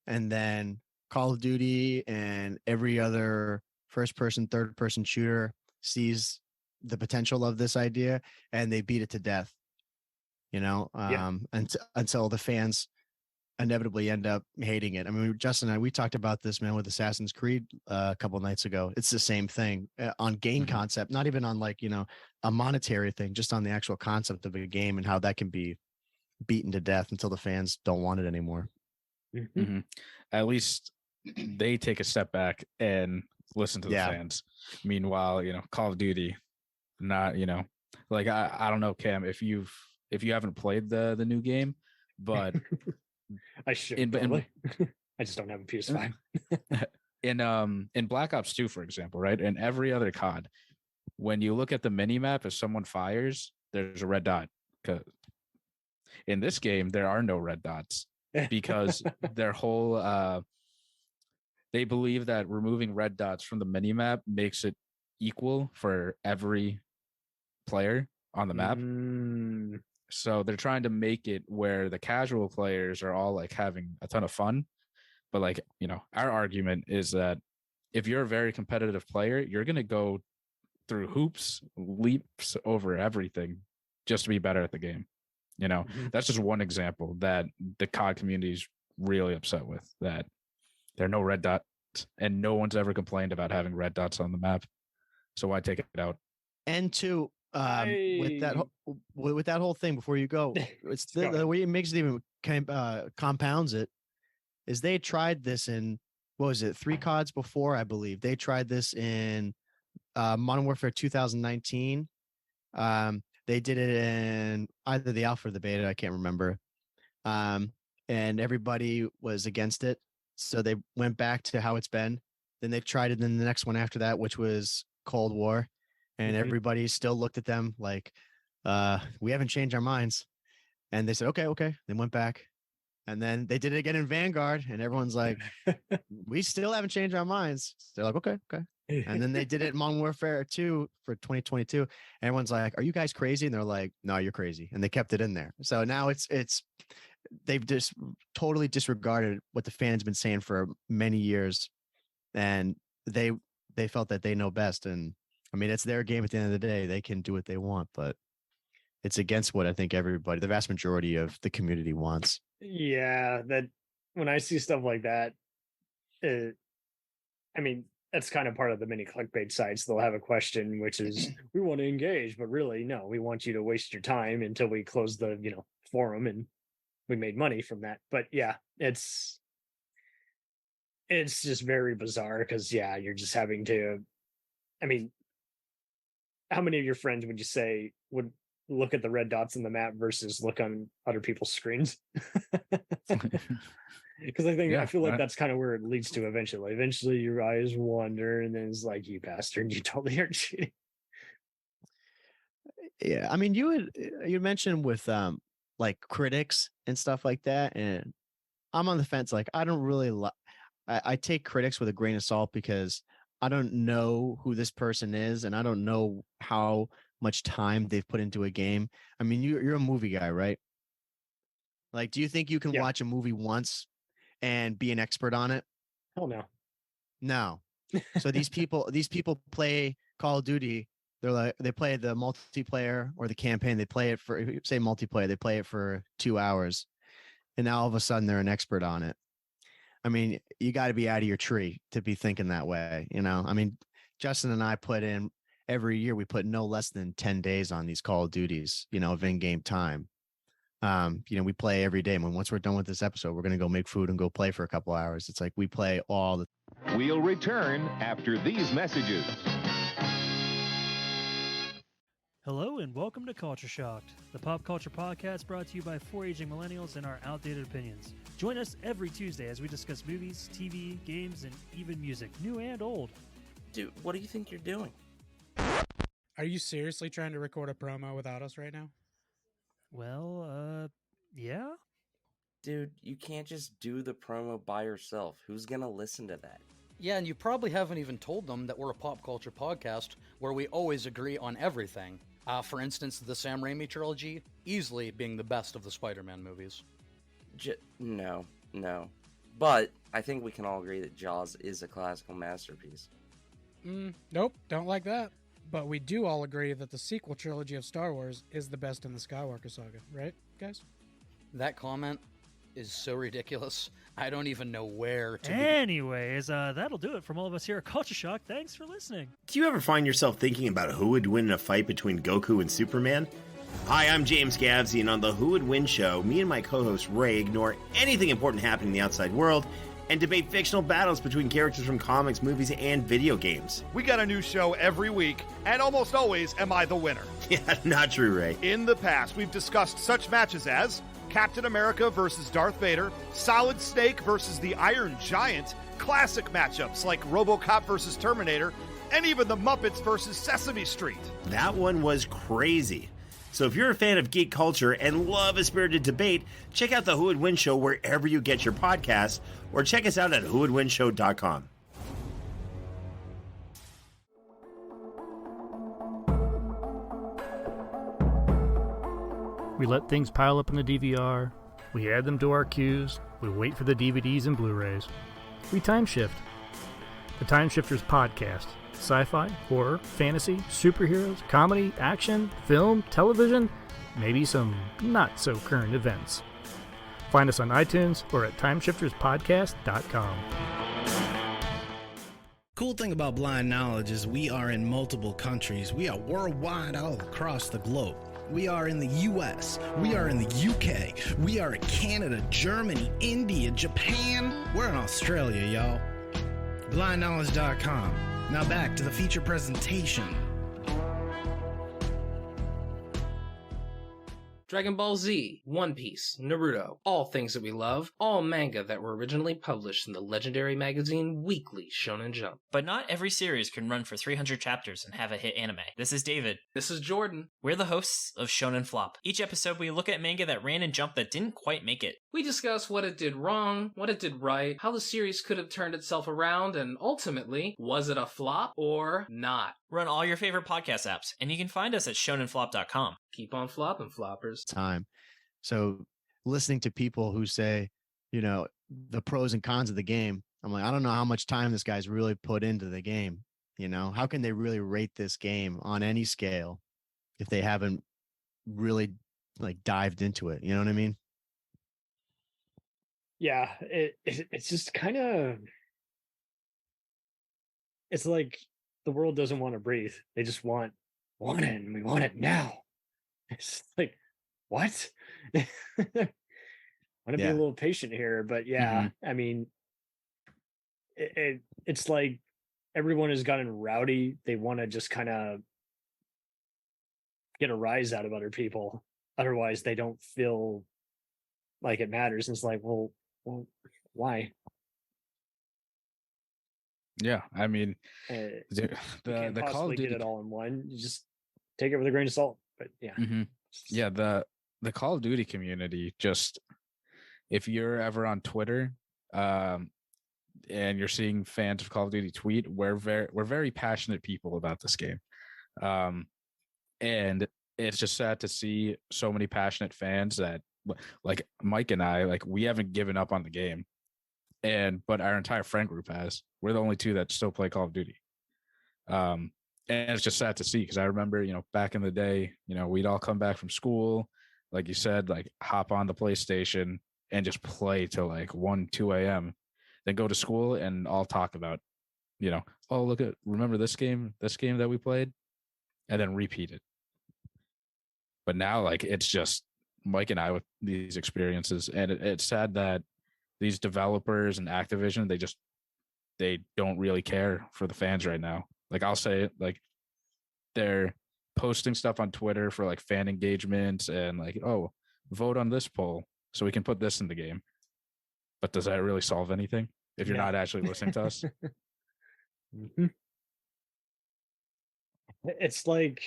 and then Call of Duty and every other first person, third person shooter sees the potential of this idea and they beat it to death, you know, until the fans inevitably end up hating it. I mean, Justin and I, we talked about this, man, with Assassin's Creed a couple of nights ago. It's the same thing on game concept, not even on like, you know, a monetary thing, just on the actual concept of a game and how that can be beaten to death until the fans don't want it anymore. At least they take a step back and listen to the fans. Meanwhile, you know, Call of Duty, not, you know, like I don't know, Cam, if you haven't played the new game, but I should. I just don't have a PS5. in Black Ops 2, for example, right? And every other COD, when you look at the mini map, if someone fires, there's a red dot. Because in this game, there are no red dots because their whole they believe that removing red dots from the mini map makes it equal for every player on the map. So they're trying to make it where the casual players are all like having a ton of fun. But like, you know, our argument is that if you're a very competitive player, you're going to go through hoops, leaps over everything just to be better at the game. You know, that's just one example that the COD community is really upset with, that there are no red dots and no one's ever complained about having red dots on the map. So why take it out? And two, with that whole thing, before you go, it's the way it makes it even compounds it is they tried this in, what was it, 3 CODs before, I believe. They tried this in Modern Warfare 2019. They did it in either the alpha or the beta, I can't remember. And everybody was against it. So they went back to how it's been. Then they tried it in the next one after that, which was Cold War. And everybody still looked at them like, we haven't changed our minds. And they said, okay. They went back. And then they did it again in Vanguard. And everyone's like, we still haven't changed our minds. They're like, okay. And then they did it in Modern Warfare 2 for 2022. Everyone's like, are you guys crazy? And they're like, no, you're crazy. And they kept it in there. So now it's they've just totally disregarded what the fans been saying for many years. And they felt that they know best. And I mean, it's their game at the end of the day. They can do what they want, but it's against what I think everybody, the vast majority of the community wants. Yeah, that when I see stuff like that, I mean, that's kind of part of the mini clickbait sites. They'll have a question, which is, we want to engage, but really, no, we want you to waste your time until we close the, forum and we made money from that. But yeah, it's just very bizarre because, yeah, you're just having to, I mean, how many of your friends would you say would look at the red dots in the map versus look on other people's screens? Because I feel like that's kind of where it leads to eventually. Eventually your eyes wander and then it's like, you bastard, you totally are cheating. Yeah, I mean, you mentioned with like critics and stuff like that, and I'm on the fence. Like, I don't really I take critics with a grain of salt because I don't know who this person is and I don't know how much time they've put into a game. I mean, you're a movie guy, right? Like, do you think you can watch a movie once and be an expert on it? Hell no. No. So these people play Call of Duty. They're like, they play the multiplayer or the campaign. They play it for, say multiplayer, they play it for 2 hours. And now all of a sudden they're an expert on it. I mean, you got to be out of your tree to be thinking that way. I mean, Justin and I put in every year, we put no less than 10 days on these Call of Duties, of in-game time. We play every day. When once we're done with this episode, we're going to go make food and go play for a couple hours. It's like we play all the. We'll return after these messages. Hello and welcome to Culture Shocked, the pop culture podcast brought to you by 4 aging millennials and our outdated opinions. Join us every Tuesday as we discuss movies, TV, games, and even music, new and old. Dude, what do you think you're doing? Are you seriously trying to record a promo without us right now? Well, yeah. Dude, you can't just do the promo by yourself. Who's gonna listen to that? Yeah, and you probably haven't even told them that we're a pop culture podcast where we always agree on everything. For instance, the Sam Raimi trilogy easily being the best of the Spider-Man movies. No. But I think we can all agree that Jaws is a classical masterpiece. Nope, don't like that. But we do all agree that the sequel trilogy of Star Wars is the best in the Skywalker saga, right, guys? That comment is so ridiculous. I don't even know where to Anyways, that'll do it from all of us here at Culture Shock. Thanks for listening. Do you ever find yourself thinking about who would win in a fight between Goku and Superman? Hi, I'm James Gavsey, and on the Who Would Win show, me and my co-host Ray ignore anything important happening in the outside world and debate fictional battles between characters from comics, movies, and video games. We got a new show every week, and almost always am I the winner. Yeah, not true, Ray. In the past, we've discussed such matches as Captain America versus Darth Vader, Solid Snake versus the Iron Giant, classic matchups like RoboCop versus Terminator, and even the Muppets versus Sesame Street. That one was crazy. So if you're a fan of geek culture and love a spirited debate, check out the Who Would Win Show wherever you get your podcasts, or check us out at whowouldwinshow.com. We let things pile up in the DVR, we add them to our queues, we wait for the DVDs and Blu-rays. We time shift. The Time Shifters Podcast. Sci-fi, horror, fantasy, superheroes, comedy, action, film, television, maybe some not-so-current events. Find us on iTunes or at timeshifterspodcast.com. Cool thing about Blind Knowledge is we are in multiple countries. We are worldwide all across the globe. We are in the US, we are in the UK, we are in Canada, Germany, India, Japan. We're in Australia, y'all. BlindKnowledge.com. Now back to the feature presentation. Dragon Ball Z, One Piece, Naruto, all things that we love, all manga that were originally published in the legendary magazine Weekly Shonen Jump. But not every series can run for 300 chapters and have a hit anime. This is David. This is Jordan. We're the hosts of Shonen Flop. Each episode we look at manga that ran in Jump that didn't quite make it. We discuss what it did wrong, what it did right, how the series could have turned itself around, and ultimately, was it a flop or not? Run all your favorite podcast apps, and you can find us at shonenflop.com. Keep on flopping, floppers. Time. So listening to people who say, you know, the pros and cons of the game, I'm like, I don't know how much time this guy's really put into the game. You know, how can they really rate this game on any scale if they haven't really like dived into it? You know what I mean? Yeah, it's just kind of, it's like the world doesn't want to breathe. They just want it, and we want it now. It's like, what? Want to be a little patient here, but yeah, I mean, it's like everyone has gotten rowdy. They want to just kind of get a rise out of other people. Otherwise, they don't feel like it matters. And it's like, well, why? Yeah, I mean, the Call of Duty, get it all in one. You just take it with a grain of salt. But yeah, yeah, the Call of Duty community. Just if you're ever on Twitter, and you're seeing fans of Call of Duty tweet, we're very passionate people about this game, and it's just sad to see so many passionate fans that, like Mike and I, like we haven't given up on the game, but our entire friend group has. We're the only two that still play Call of Duty. And it's just sad to see, because I remember, you know, back in the day, you know, we'd all come back from school, like you said, like hop on the PlayStation and just play till like 1, 2 a.m. Then go to school and all talk about, you know, oh, remember this game that we played, and then repeat it. But now, like, it's just Mike and I with these experiences, and it's sad that these developers and Activision, they don't really care for the fans right now. Like, I'll say it, like, they're posting stuff on Twitter for like fan engagement and like, oh, vote on this poll so we can put this in the game. But does that really solve anything if you're not actually listening to us? It's like,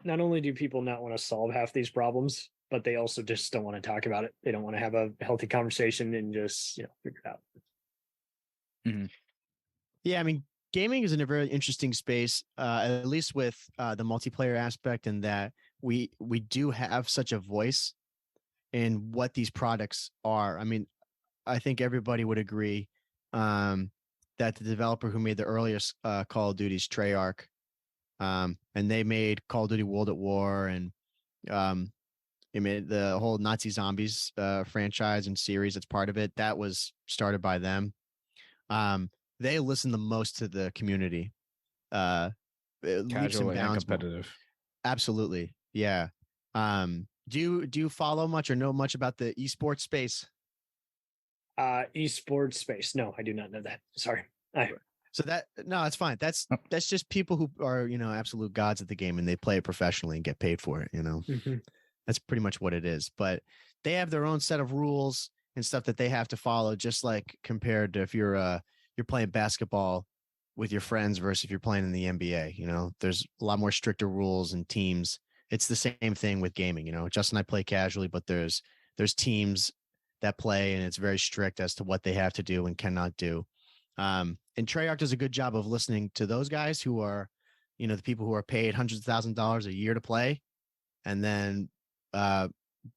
not only do people not want to solve half these problems, but they also just don't want to talk about it. They don't want to have a healthy conversation and just, you know, figure it out. Yeah, I mean, gaming is in a very interesting space, at least with the multiplayer aspect, and that we do have such a voice in what these products are. I mean, I think everybody would agree that the developer who made the earliest Call of Duty's Treyarch, and they made Call of Duty World at War, and they made the whole Nazi Zombies franchise and series that's part of it. That was started by them. They listen the most to the community. Casual and competitive. Absolutely. Yeah. Do you follow much or know much about the esports space? Esports space. No, I do not know that. Sorry. So it's fine. That's just people who are, you know, absolute gods at the game, and they play it professionally and get paid for it, you know. That's pretty much what it is. But they have their own set of rules and stuff that they have to follow, just like compared to if you're a you're playing basketball with your friends versus if you're playing in the NBA. You know, there's a lot more stricter rules and teams. It's the same thing with gaming. You know, Justin and I play casually, but there's teams that play, and it's very strict as to what they have to do and cannot do. And Treyarch does a good job of listening to those guys who are, you know, the people who are paid hundreds of $1,000s a year to play, and then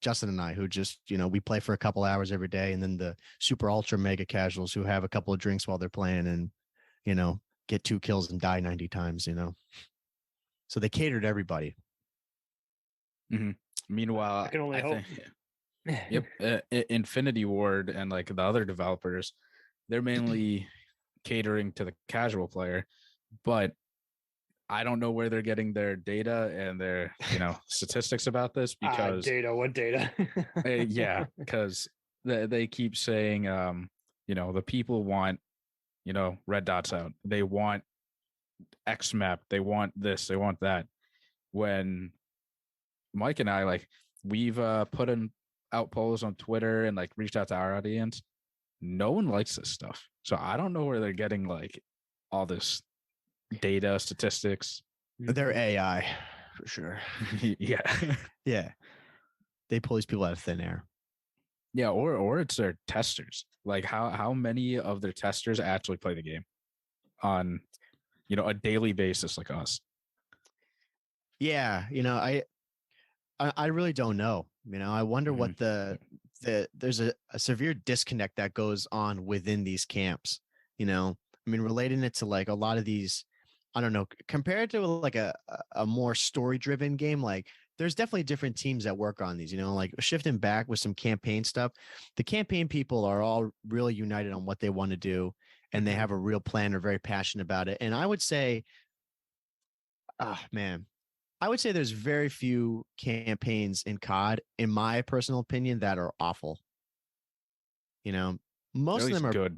Justin and I, who just, you know, we play for a couple hours every day, and then the super ultra mega casuals who have a couple of drinks while they're playing and, you know, get 2 kills and die 90 times, you know. So they cater to everybody. Mm-hmm. Meanwhile, I can only hope. Yep, Infinity Ward and like the other developers, they're mainly catering to the casual player, but I don't know where they're getting their data and their, you know, statistics about this because what data? yeah, because they keep saying, you know, the people want, you know, red dots out. They want X map. They want this. They want that. When Mike and I, like, we've put in out polls on Twitter and like reached out to our audience. No one likes this stuff. So I don't know where they're getting like all this data, statistics. They're AI for sure. Yeah. Yeah. They pull these people out of thin air. Yeah, or it's their testers. Like how many of their testers actually play the game on, you know, a daily basis like us? Yeah, you know, I really don't know. You know, I wonder what there's a severe disconnect that goes on within these camps. You know, I mean, relating it to like a lot of these, I don't know, compared to like a more story driven game, like there's definitely different teams that work on these, you know, like shifting back with some campaign stuff. The campaign people are all really united on what they want to do, and they have a real plan, are very passionate about it. And I would say, man, I would say there's very few campaigns in COD, in my personal opinion, that are awful. You know, most of them are good.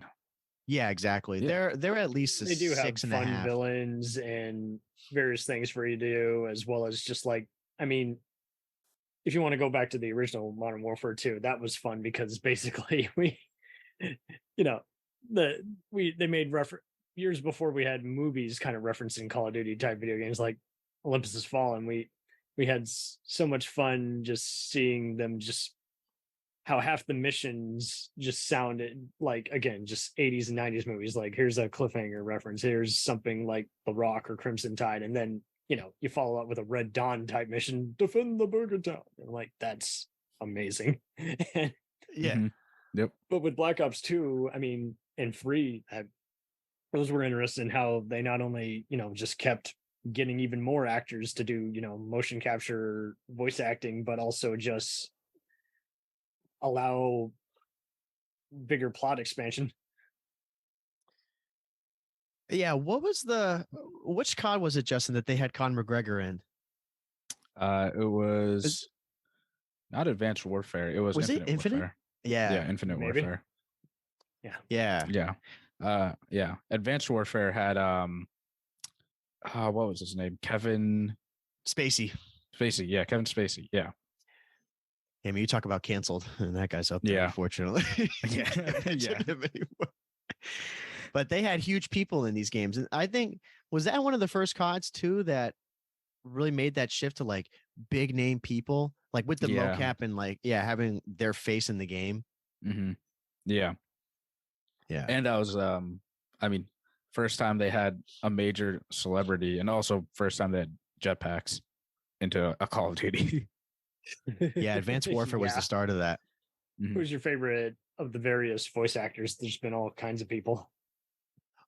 Yeah, exactly. Yeah. They're at least they do have 6.5 fun villains and various things for you to do, as well as just like, I mean, if you want to go back to the original Modern Warfare 2, that was fun because basically we, you know, they made reference years before we had movies kind of referencing Call of Duty type video games like Olympus Has Fallen. We had so much fun just seeing them, just how half the missions just sounded like, again, just 80s and 90s movies. Like, here's a cliffhanger reference, here's something like The Rock or Crimson Tide, and then, you know, you follow up with a Red Dawn type mission, defend the Burger Town. And like, that's amazing. Yeah. Mm-hmm. Yep. But with Black Ops 2, I mean, and 3, those were interesting how they not only, you know, just kept getting even more actors to do, you know, motion capture, voice acting, but also just allow bigger plot expansion. Yeah, which COD was it, Justin, that they had Conor McGregor in? It was not Advanced Warfare. It was Infinite Warfare. Yeah, Infinite maybe. Warfare. Yeah. Yeah. Advanced Warfare had what was his name? Kevin Spacey. Yeah, Kevin Spacey. Yeah. I mean, you talk about canceled, and that guy's up there, Yeah. unfortunately. Yeah. But they had huge people in these games. And I think, was that one of the first CODs too that really made that shift to like big name people, like with the mocap and like, having their face in the game? Mm-hmm. Yeah. Yeah. And that was, I mean, first time they had a major celebrity, and also first time they had jetpacks into a Call of Duty. Yeah, Advanced Warfare was the start of that. Mm-hmm. Who's your favorite of the various voice actors? There's been all kinds of people.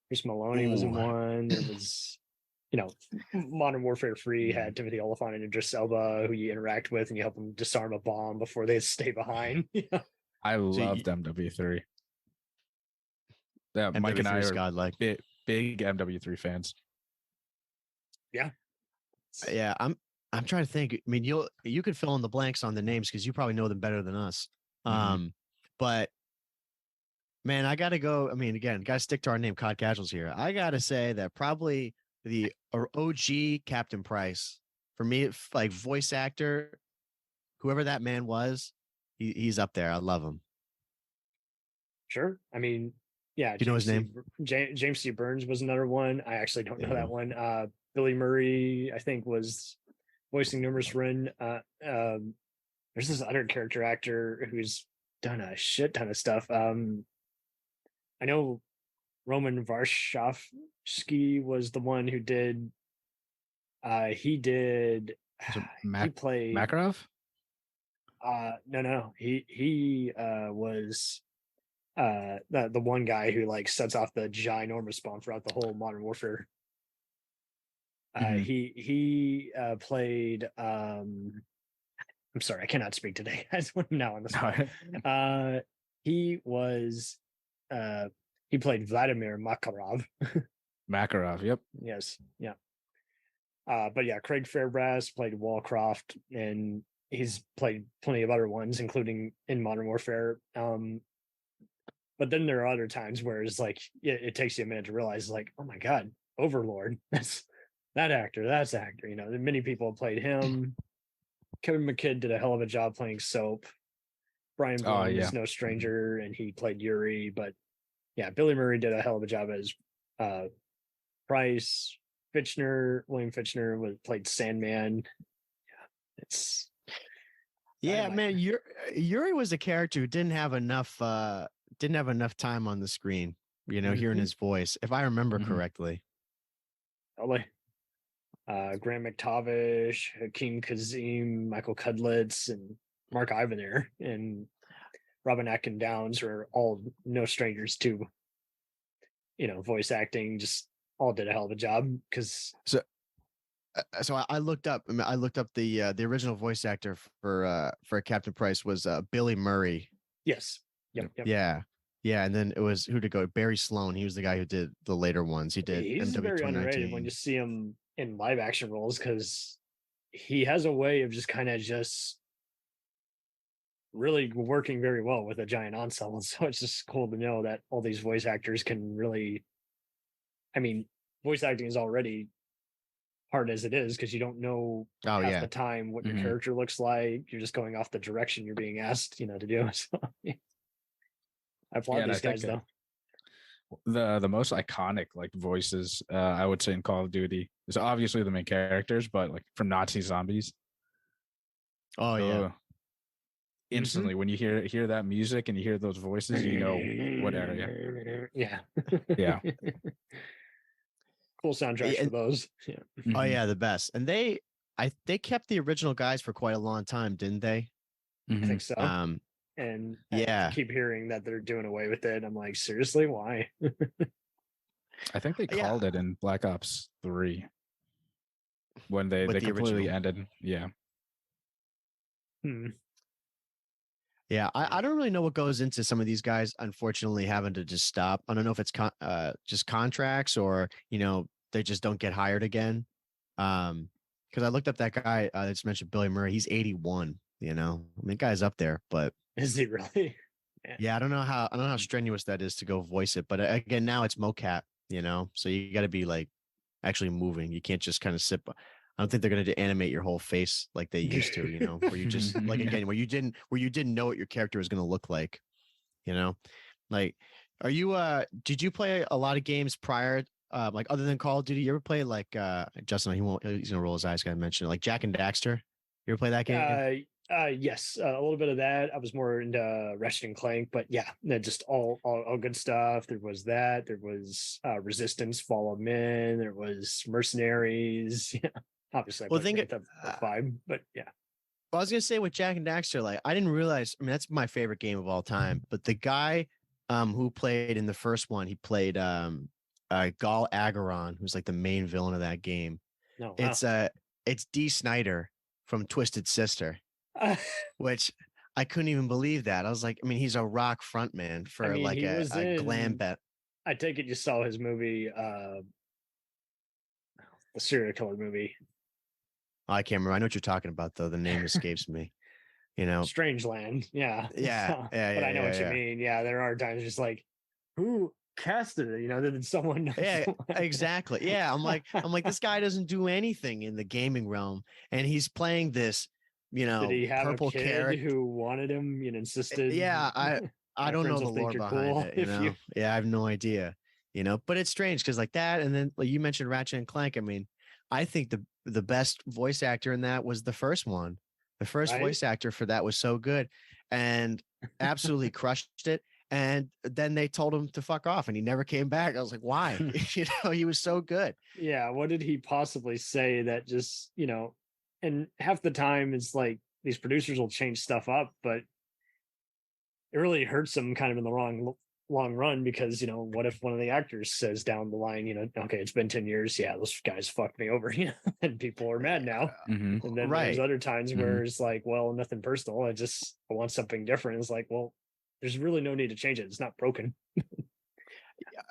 Chris Maloney was in one. There was, you know, Modern Warfare 3 had Timothy Olyphant and Idris Elba, who you interact with and you help them disarm a bomb before they stay behind. I loved MW3. Yeah, Mike and I are godlike. Big MW3 fans. Yeah. Yeah, I'm trying to think. I mean, you could fill in the blanks on the names because you probably know them better than us. But man, I gotta go. I mean, again, gotta stick to our name, COD Casuals here. I gotta say that probably the OG Captain Price for me, like voice actor, whoever that man was, he's up there. I love him. Sure. I mean, Yeah, you know his name? James C. Burns was another one. I actually don't know that one. Billy Murray, I think, was voicing numerous Rin. There's this other character actor who's done a shit ton of stuff. I know Roman Varshavsky was the one who did. He did. He played Makarov. No. He was the one guy who like sets off the ginormous bomb throughout the whole Modern Warfare. He played. I'm sorry, I cannot speak today. I just want him now on the spot. He was. He played Vladimir Makarov. Makarov. Yep. Yes. Yeah. But yeah, Craig Fairbrass played Wallcroft, and he's played plenty of other ones, including in Modern Warfare. But then there are other times where it's like it takes you a minute to realize, like, oh my god, Overlord, that's that actor, that's actor. You know, many people have played him. Kevin McKidd did a hell of a job playing Soap. Brian Blum is no stranger, and he played Yuri. But yeah, Billy Murray did a hell of a job as Price. William Fitchner played Sandman. Yeah, man. Yuri was a character who didn't have enough time on the screen. You know, hearing his voice, if I remember correctly. Probably. Grant McTavish, Hakeem Kazim, Michael Cudlitz, and Mark Ivanir, and Robin Atkin Downs are all no strangers to, voice acting. Just all did a hell of a job because. So I looked up. I looked up the original voice actor for Captain Price was Billy Murray. Yes. Yep. Yeah, and then it was who to go. Barry Sloan. He was the guy who did the later ones. He did. He's MW very underrated when you see him in live action roles because he has a way of just kind of really working very well with a giant ensemble. So it's just cool to know that all these voice actors can really. I mean, voice acting is already hard as it is because you don't know half the time what your character looks like. You're just going off the direction you're being asked, to do. So I applaud these guys though. The most iconic like voices I would say in Call of Duty is obviously the main characters, but like from Nazi zombies. Oh yeah. Instantly when you hear that music and you hear those voices, you know what area. Yeah. Yeah. Cool soundtracks for those. Yeah. Oh yeah, the best. And they kept the original guys for quite a long time, didn't they? I think so. And I keep hearing that they're doing away with it. I'm like, seriously, why? I think they called it in Black Ops 3 when they completely ended. Yeah. Yeah, I don't really know what goes into some of these guys, unfortunately, having to just stop. I don't know if it's just contracts or, they just don't get hired again. Because I looked up that guy I just mentioned, Billy Murray. He's 81, I mean, guy's up there, but. Is he really? Yeah, I don't know how strenuous that is to go voice it. But again, now it's mocap, so you got to be like actually moving. You can't just kind of sit. I don't think they're going to animate your whole face like they used to, where you just like, again, where you didn't know what your character was going to look like, like, are you, did you play a lot of games prior, like other than Call of Duty? You ever play like, Justin, he's going to roll his eyes. Got to mention like Jak and Daxter. You ever play that game? Yes, a little bit of that. I was more into Ratchet and Clank, but yeah, just all good stuff. There was that. There was Resistance, Fall of Men. There was Mercenaries. Yeah, obviously. Well, think of 5, but yeah. Well, I was gonna say with Jak and Daxter, like I didn't realize. I mean, that's my favorite game of all time. But the guy who played in the first one, he played Gall Agaron, who's like the main villain of that game. No, wow. It's Dee Snider from Twisted Sister. Which I couldn't even believe that. I was like, I mean, he's a rock frontman for a glam band. I take it you saw his movie, the serial killer movie. Oh, I can't remember. I know what you're talking about, though. The name escapes me. Strangeland. Yeah. Yeah. But I know what you mean. Yeah, there are times just like, who casted it? Did someone know? Yeah, exactly. Yeah, I'm like, this guy doesn't do anything in the gaming realm, and he's playing this. Did he have purple a kid who wanted him and insisted? Yeah, I My don't know friends the will think lore you're behind cool it. You if know, you. yeah, I have no idea. You know, but it's strange because like that, and then like you mentioned Ratchet and Clank. I mean, I think the best voice actor in that was the first one. The first Right? voice actor for that was so good, and absolutely crushed it. And then they told him to fuck off, and he never came back. I was like, why? You know, he was so good. Yeah, what did he possibly say that just, and half the time it's like these producers will change stuff up, but it really hurts them kind of in the long run because, what if one of the actors says down the line, okay, it's been 10 years. Yeah, those guys fucked me over, and people are mad now. Mhm. And then Right. there's other times where it's like, well, nothing personal. I want something different. It's like, well, there's really no need to change it. It's not broken.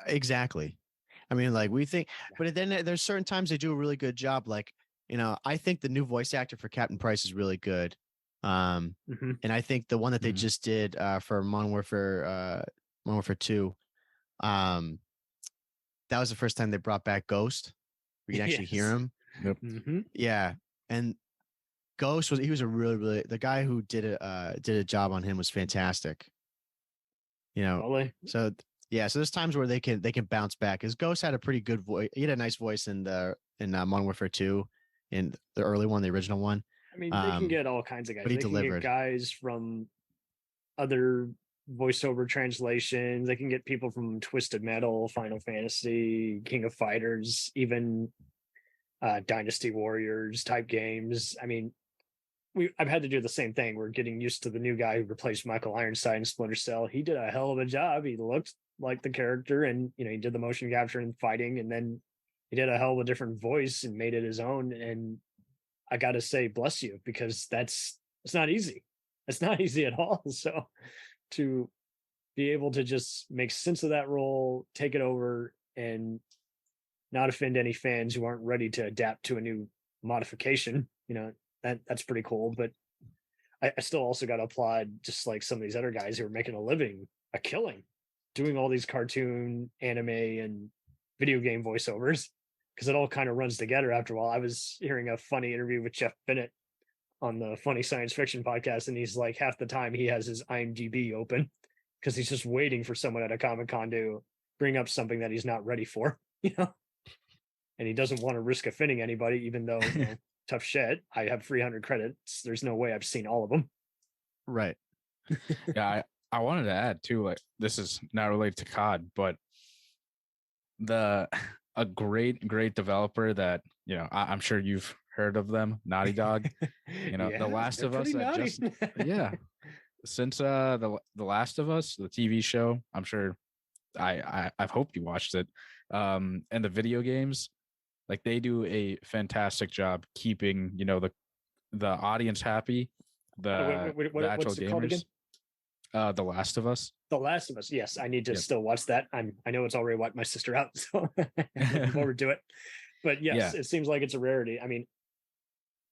Exactly. I mean, like we think, but then there's certain times they do a really good job. Like, I think the new voice actor for Captain Price is really good. Mhm. And I think the one that they just did for Modern Warfare 2, that was the first time they brought back Ghost. We can actually hear Yes. him. Yep. Mhm. Yeah, and Ghost he was a really the guy who did a job on him was fantastic. Totally. So yeah, so there's times where they can bounce back. Because Ghost had a pretty good voice. He had a nice voice in Modern Warfare 2, in the early one, the original one. I mean, they can get all kinds of guys. But he They can delivered. get guys from other voiceover translations. They can get people from Twisted Metal, Final Fantasy, King of Fighters, even Dynasty Warriors type games. I mean, I've had to do the same thing. We're getting used to the new guy who replaced Michael Ironside in Splinter Cell. He did a hell of a job. He looked like the character, and he did the motion capture and fighting, and then he did a hell of a different voice and made it his own. And I got to say, bless you, because it's not easy. It's not easy at all. So to be able to just make sense of that role, take it over, and not offend any fans who aren't ready to adapt to a new modification, that's pretty cool. But I still also got to applaud just like some of these other guys who are making a killing, doing all these cartoon, anime, and video game voiceovers, because it all kind of runs together after a while. I was hearing a funny interview with Jeff Bennett on the Funny Science Fiction podcast, and he's like, half the time he has his IMDb open because he's just waiting for someone at a Comic-Con to bring up something that he's not ready for, and he doesn't want to risk offending anybody, even though tough shit, I have 300 credits. There's no way I've seen all of them. Right. Yeah, I wanted to add too, like, this is not related to COD, but a great developer that I'm sure you've heard of them, Naughty Dog. The Last of Us. Since the Last of Us, the TV show, I'm sure I've hoped you watched it. And the video games, like, they do a fantastic job keeping the audience happy. The actual what's it called again? gamers. The Last of Us. The Last of Us. Yes, I need to still watch that. I know it's already wiped my sister out, so looking forward to it. But yes, it seems like it's a rarity. I mean,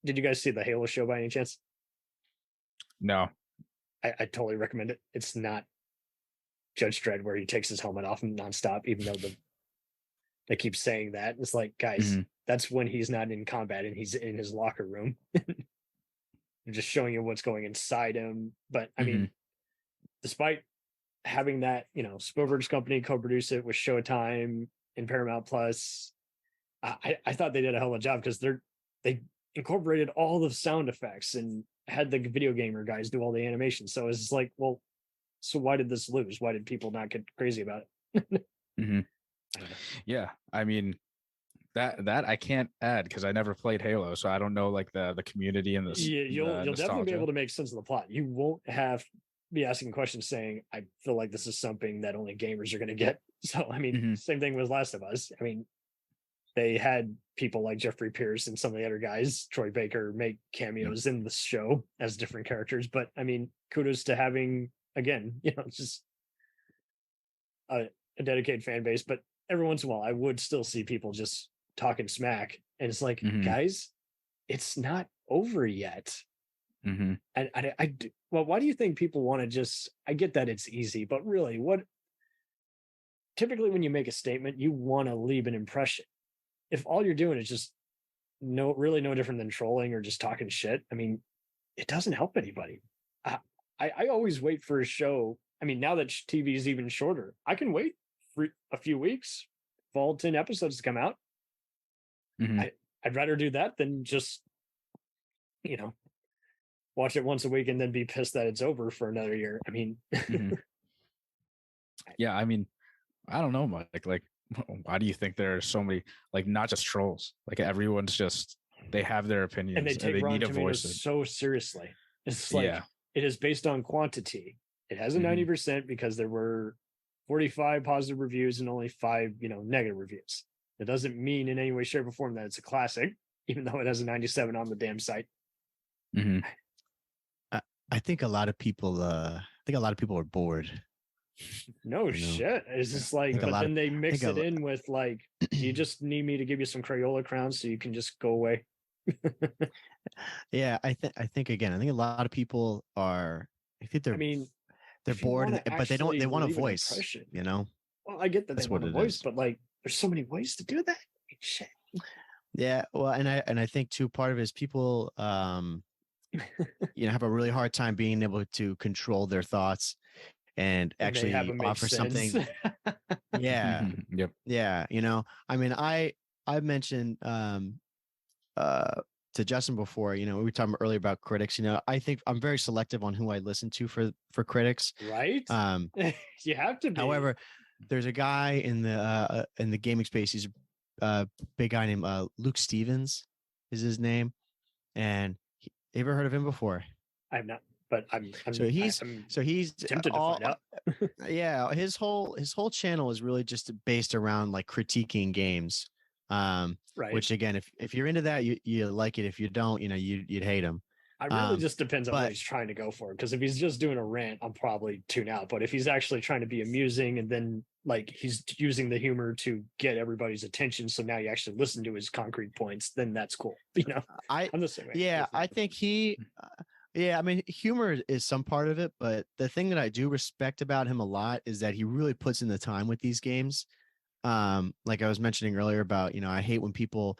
did you guys see the Halo show by any chance? No. I totally recommend it. It's not Judge Dredd where he takes his helmet off nonstop, even though they keep saying that. It's like, guys, that's when he's not in combat and he's in his locker room. They're just showing you what's going inside him. But I mean, despite having that, Spielberg's company co-produce it with Showtime and Paramount Plus, I thought they did a hell of a job because they incorporated all the sound effects and had the video gamer guys do all the animations. So it's like, well, so why did this lose? Why did people not get crazy about it? Yeah, I mean, that I can't add because I never played Halo, so I don't know like the community and the you'll definitely be able to make sense of the plot. You won't have be asking questions saying, I feel like this is something that only gamers are going to get. So I mean, same thing with Last of Us. I mean, they had people like Jeffrey Pierce and some of the other guys, Troy Baker, make cameos in the show as different characters. But I mean, kudos to having, again, just a dedicated fan base. But every once in a while, I would still see people just talking smack. And it's like, guys, it's not over yet. And well, why do you think people want to just, I get that it's easy, but really typically when you make a statement, you want to leave an impression. If all you're doing is just no different than trolling or just talking shit, I mean, it doesn't help anybody. I always wait for a show I mean, now that TV is even shorter, I can wait for a few weeks for all 10 episodes to come out. I'd rather do that than just, watch it once a week and then be pissed that it's over for another year. I mean, yeah, I mean, I don't know, Mike. Like, why do you think there are so many, like, not just trolls? Like, everyone's just, they have their opinions and they take Rotten need to voice Tomatoes it. so seriously. It's like, it is based on quantity. It has a 90% because there were 45 positive reviews and only 5, negative reviews. It doesn't mean in any way, shape, or form that it's a classic, even though it has a 97 on the damn site. I think a lot of people are bored. No shit. It's just like, but then they mix it in with like, you just need me to give you some Crayola crowns so you can just go away. Yeah, I think a lot of people are. I think they're bored, but they want a voice. Well, I get that they want a voice, but like, there's so many ways to do that. Shit. Yeah, well, and I think too, part of it is people, have a really hard time being able to control their thoughts and actually offer something. Yeah. Yep. Yeah. I mean, I mentioned to Justin before, we were talking earlier about critics. I think I'm very selective on who I listen to for critics. Right. You have to be. However, there's a guy in the gaming space. He's a big guy named Luke Stevens is his name. And you ever heard of him before? I've not, but I'm he's tempted to find out. Yeah, his whole channel is really just based around like critiquing games. Right. Which again, if you're into that, you like it. If you don't, you'd hate him. It really just depends on what he's trying to go for. Because if he's just doing a rant, I'll probably tune out. But if he's actually trying to be amusing and then like he's using the humor to get everybody's attention, so now you actually listen to his concrete points, then that's cool. I'm the same way. Yeah, I think I mean, humor is some part of it, but the thing that I do respect about him a lot is that he really puts in the time with these games. Like I was mentioning earlier about, I hate when people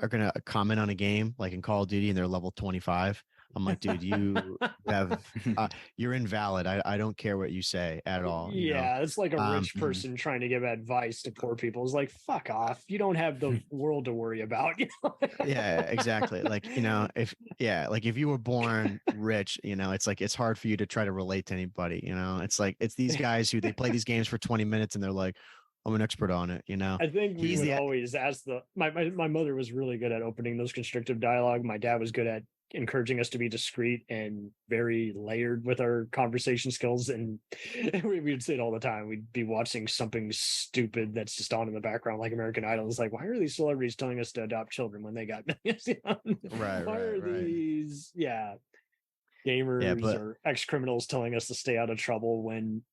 are going to comment on a game like in Call of Duty and they're level 25. I'm like, dude, you have, you're invalid. I don't care what you say at all. Yeah. It's like a rich person trying to give advice to poor people. It's like, fuck off. You don't have the world to worry about. Yeah, exactly. Like, if you were born rich, it's like, it's hard for you to try to relate to anybody, it's like, it's these guys who they play these games for 20 minutes and they're like, I'm an expert on it, I think we would always ask my mother was really good at opening those constructive dialogue. My dad was good at encouraging us to be discreet and very layered with our conversation skills. And we'd say it all the time. We'd be watching something stupid that's just on in the background, like American Idol. It's like, why are these celebrities telling us to adopt children when they got millions? These gamers or ex-criminals telling us to stay out of trouble when...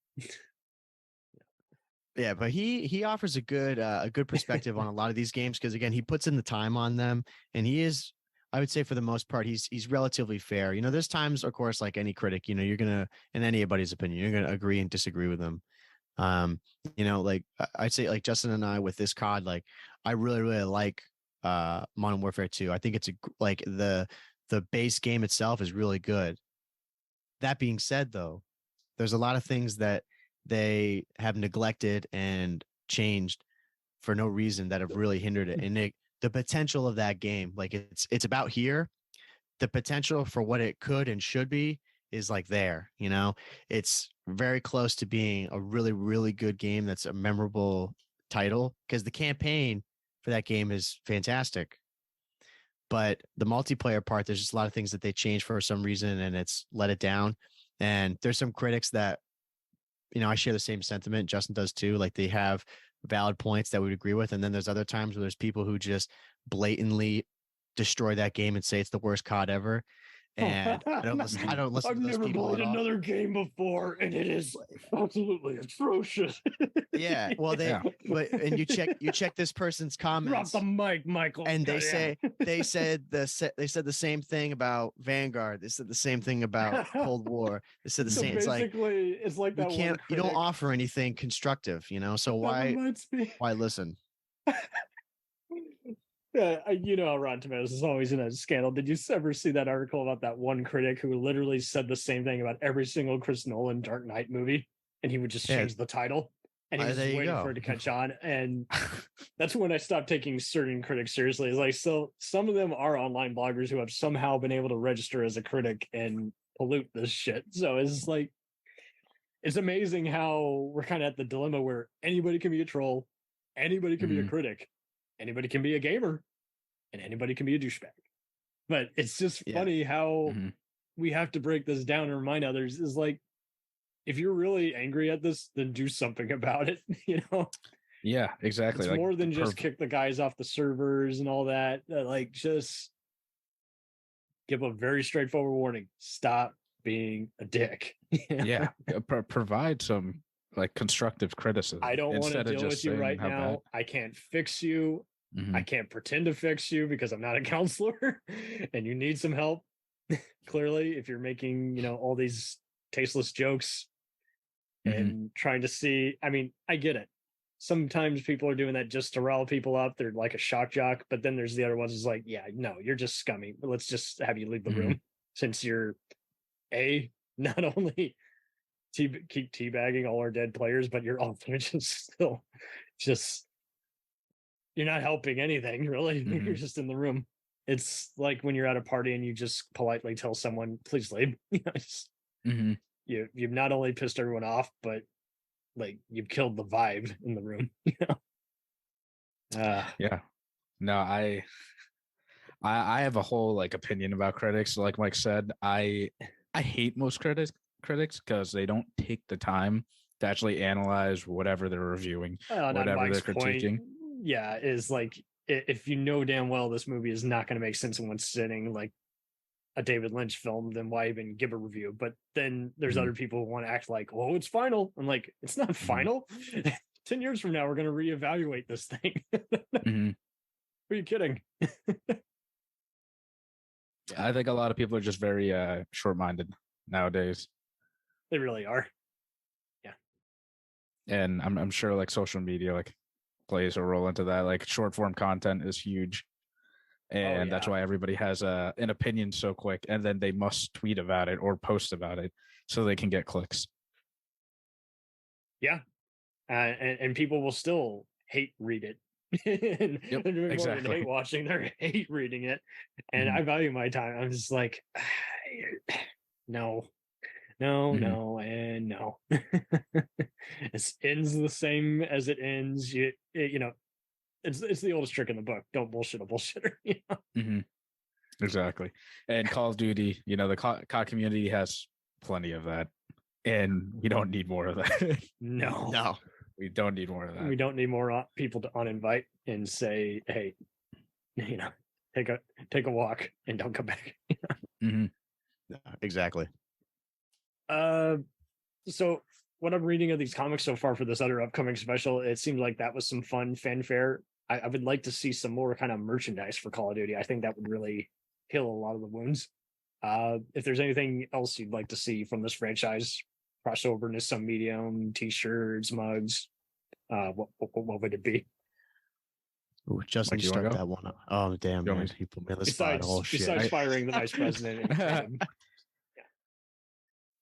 Yeah, but he offers a good perspective on a lot of these games because again, he puts in the time on them, and he is, I would say for the most part, he's relatively fair. There's times, of course, like any critic, you're gonna, in anybody's opinion, you're gonna agree and disagree with them. Like I'd say, like Justin and I with this COD, like I really like Modern Warfare 2. I think it's like the base game itself is really good. That being said, though, there's a lot of things that they have neglected and changed for no reason that have really hindered it. And the potential of that game, like it's about here. The potential for what it could and should be is like there, it's very close to being a really, really good game. That's a memorable title because the campaign for that game is fantastic. But the multiplayer part, there's just a lot of things that they changed for some reason and it's let it down. And there's some critics that, I share the same sentiment. Justin does too. Like they have valid points that we would agree with. And then there's other times where there's people who just blatantly destroy that game and say it's the worst COD ever. And I don't listen I've to those never people played at all. another game before, and it is absolutely atrocious. Yeah, well, and you check this person's comments. Drop the mic, Michael. And they said the same thing about Vanguard. They said the same thing about Cold War. They said the same. Basically, it's like that. You don't offer anything constructive, So why listen? You know how Rotten Tomatoes is always in a scandal. Did you ever see that article about that one critic who literally said the same thing about every single Chris Nolan Dark Knight movie, and he would just change the title, and he was there you waiting go. for it to catch on. And that's when I stopped taking certain critics seriously. It's like, so some of them are online bloggers who have somehow been able to register as a critic and pollute this shit. So it's like, it's amazing how we're kind of at the dilemma where anybody can be a troll, anybody can be a critic, anybody can be a gamer, and anybody can be a douchebag. But it's just funny how we have to break this down and remind others is like, if you're really angry at this, then do something about it. You know? Yeah, exactly. It's like, more than just kick the guys off the servers and all that. Like, just give a very straightforward warning. Stop being a dick. Yeah, provide some like constructive criticism. I don't want to deal with you right now. I can't fix you. I can't pretend to fix you because I'm not a counselor and you need some help. Clearly, if you're making, you know, all these tasteless jokes and trying to see, I mean, I get it. Sometimes people are doing that just to rile people up. They're like a shock jock, but then there's the other ones who's like, yeah, no, you're just scummy. But let's just have you leave the room since you're not only keep teabagging all our dead players, but you're also just you're not helping anything really. You're just in the room. It's like when you're at a party and you just politely tell someone, please leave. You know, just, you've not only pissed everyone off, but like you've killed the vibe in the room. You know? Yeah. No, I have a whole like opinion about critics. Like Mike said, I hate most critics because they don't take the time to actually analyze whatever they're reviewing, whatever they're critiquing. Is like, if you know damn well this movie is not going to make sense in one sitting, like a David Lynch film, then why even give a review? But then there's other people who want to act like, oh, it's final. I'm like, it's not final. 10 years from now, we're going to reevaluate this thing. Are you kidding? I think a lot of people are just very short-minded nowadays. They really are. Yeah. And I'm sure like social media like plays a role into that. Like short form content is huge. And that's why everybody has an opinion so quick, and then they must tweet about it or post about it so they can get clicks. Yeah. And people will still hate read it. And exactly. More than hate watching, they're hate reading it. And I value my time. I'm just like, no, and no. It ends the same as it ends. You know, it's the oldest trick in the book. Don't bullshit a bullshitter. You know? Exactly. And Call of Duty, you know, the COD community has plenty of that, and we don't need more of that. No, we don't need more of that. We don't need more people to uninvite and say, hey, you know, take a walk and don't come back. Exactly. So what I'm reading of these comics so far for this other upcoming special, it seems like that was some fun fanfare. I would like to see some more kind of merchandise for Call of Duty. I think that would really heal a lot of the wounds. If there's anything else you'd like to see from this franchise, crossover into some medium, t-shirts, mugs, what would it be? Ooh, Justin, you start that one up. Oh, damn, man. People made this spot. Oh, shit. Besides firing the vice president.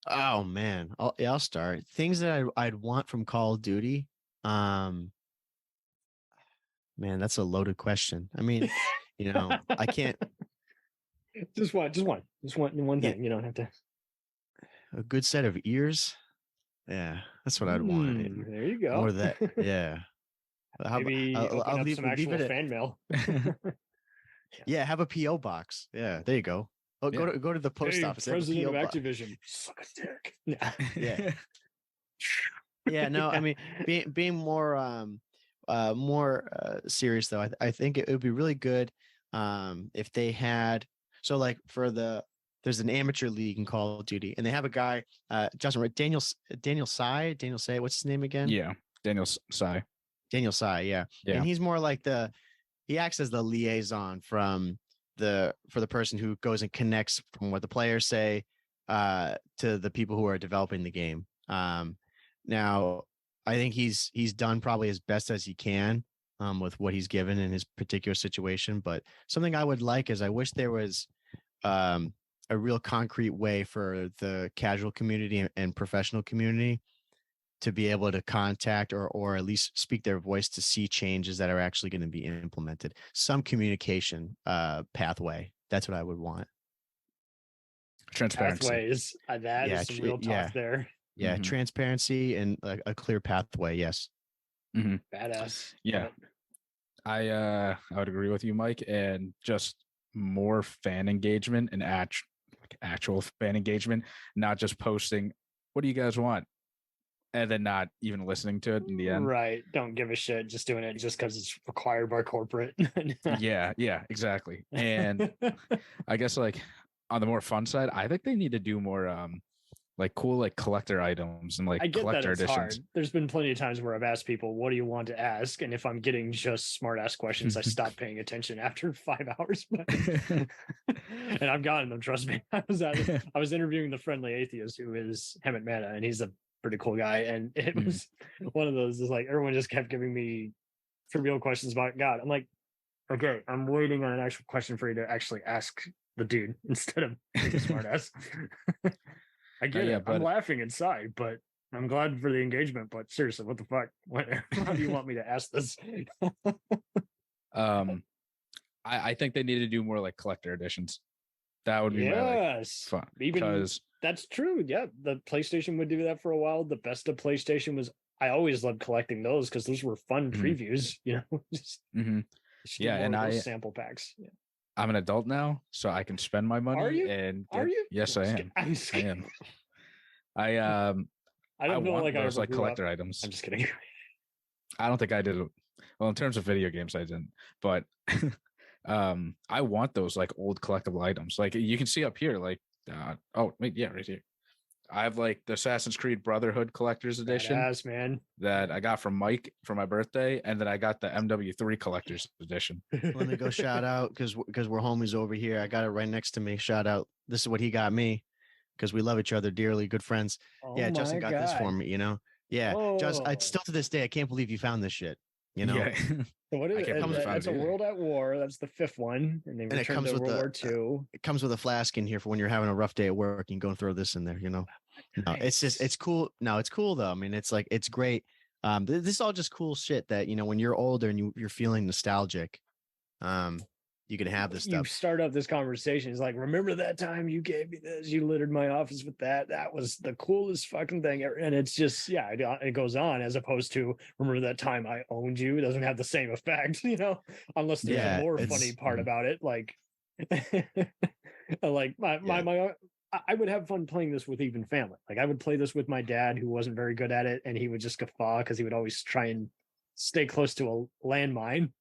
Oh, man. I'll start. Things that I'd want from Call of Duty. Man, that's a loaded question. I mean, you know, I can't. Just one thing. You don't have to. A good set of ears. Yeah, that's what I'd want. There you go. More of that. Yeah. Maybe I'll leave some actual fan mail. Yeah, have a PO box. Yeah, there you go. Oh, yeah. Go to the post office. President of Activision. Suck a dick. Yeah. Yeah. No, I mean, being more serious though, I think it would be really good if they had, so like there's an amateur league in Call of Duty, and they have a guy, Justin, Daniel Sai, what's his name again? Yeah, Daniel Sai, yeah. And he's more like he acts as the liaison for the person who goes and connects from what the players say to the people who are developing the game. Now I think he's done probably as best as he can with what he's given in his particular situation. But something I would like is I wish there was a real concrete way for the casual community and professional community to be able to contact or at least speak their voice to see changes that are actually going to be implemented. Some communication pathway. That's what I would want. Transparency. Pathways. That is some real talk there. Yeah, Mhm. transparency and a clear pathway. Yes. Mm-hmm. Badass. Yeah. I would agree with you, Mike, and just more fan engagement and actual fan engagement, not just posting, what do you guys want? And then not even listening to it in the end. Right. Don't give a shit. Just doing it just because it's required by corporate. Yeah, exactly. And I guess like on the more fun side, I think they need to do more like cool like collector items and like I get that collector it's editions. hard. There's been plenty of times where I've asked people, what do you want to ask? And if I'm getting just smart ass questions, I stop paying attention after 5 hours. And I've gotten them, trust me. I was interviewing the Friendly Atheist, who is Hemet Mana, and he's a pretty cool guy. And it was one of those, is like everyone just kept giving me trivial questions about God. I'm like, okay, I'm waiting on an actual question for you to actually ask the dude instead of the smart ass. I get it. I'm laughing inside, but I'm glad for the engagement. But seriously, what the fuck? How do you want me to ask this? I think they need to do more like collector editions. That would be my fun. Because that's true. Yeah, the PlayStation would do that for a while. The best of PlayStation was. I always loved collecting those because those were fun previews. You know, just and I sample packs. Yeah. I'm an adult now, so I can spend my money. Are you? And Are you? Yes, I am. I am. I don't feel want like I those ever like grew collector up. items. I'm just kidding. I don't think I did. Well, in terms of video games, I didn't. But I want those like old collectible items. Like you can see up here, like right here. I have like the Assassin's Creed Brotherhood Collector's Edition. Badass, man. That I got from Mike for my birthday, and then I got the MW3 Collector's Edition. Let me go shout out because we're homies over here. I got it right next to me. Shout out. This is what he got me because we love each other dearly, good friends. Yeah, Justin got this for me. You know. Yeah, Justin. Still to this day, I can't believe you found this shit. You know. Yeah. So what is it? That's a World at War. That's the 5th one, and they returned to World War II. It comes with a flask in here for when you're having a rough day at work. You can go and throw this in there. You know. No, it's just it's cool. No, it's cool though. I mean, it's like it's great. This is all just cool shit that when you're older and you're feeling nostalgic, you can have this stuff. You start up this conversation. It's like, remember that time you gave me this? You littered my office with that. That was the coolest fucking thing ever. And it's just, it goes on, as opposed to remember that time I owned you. It doesn't have the same effect, unless there's a more funny part about it. Like, I would have fun playing this with even family. Like I would play this with my dad, who wasn't very good at it, and he would just guffaw because he would always try and stay close to a landmine.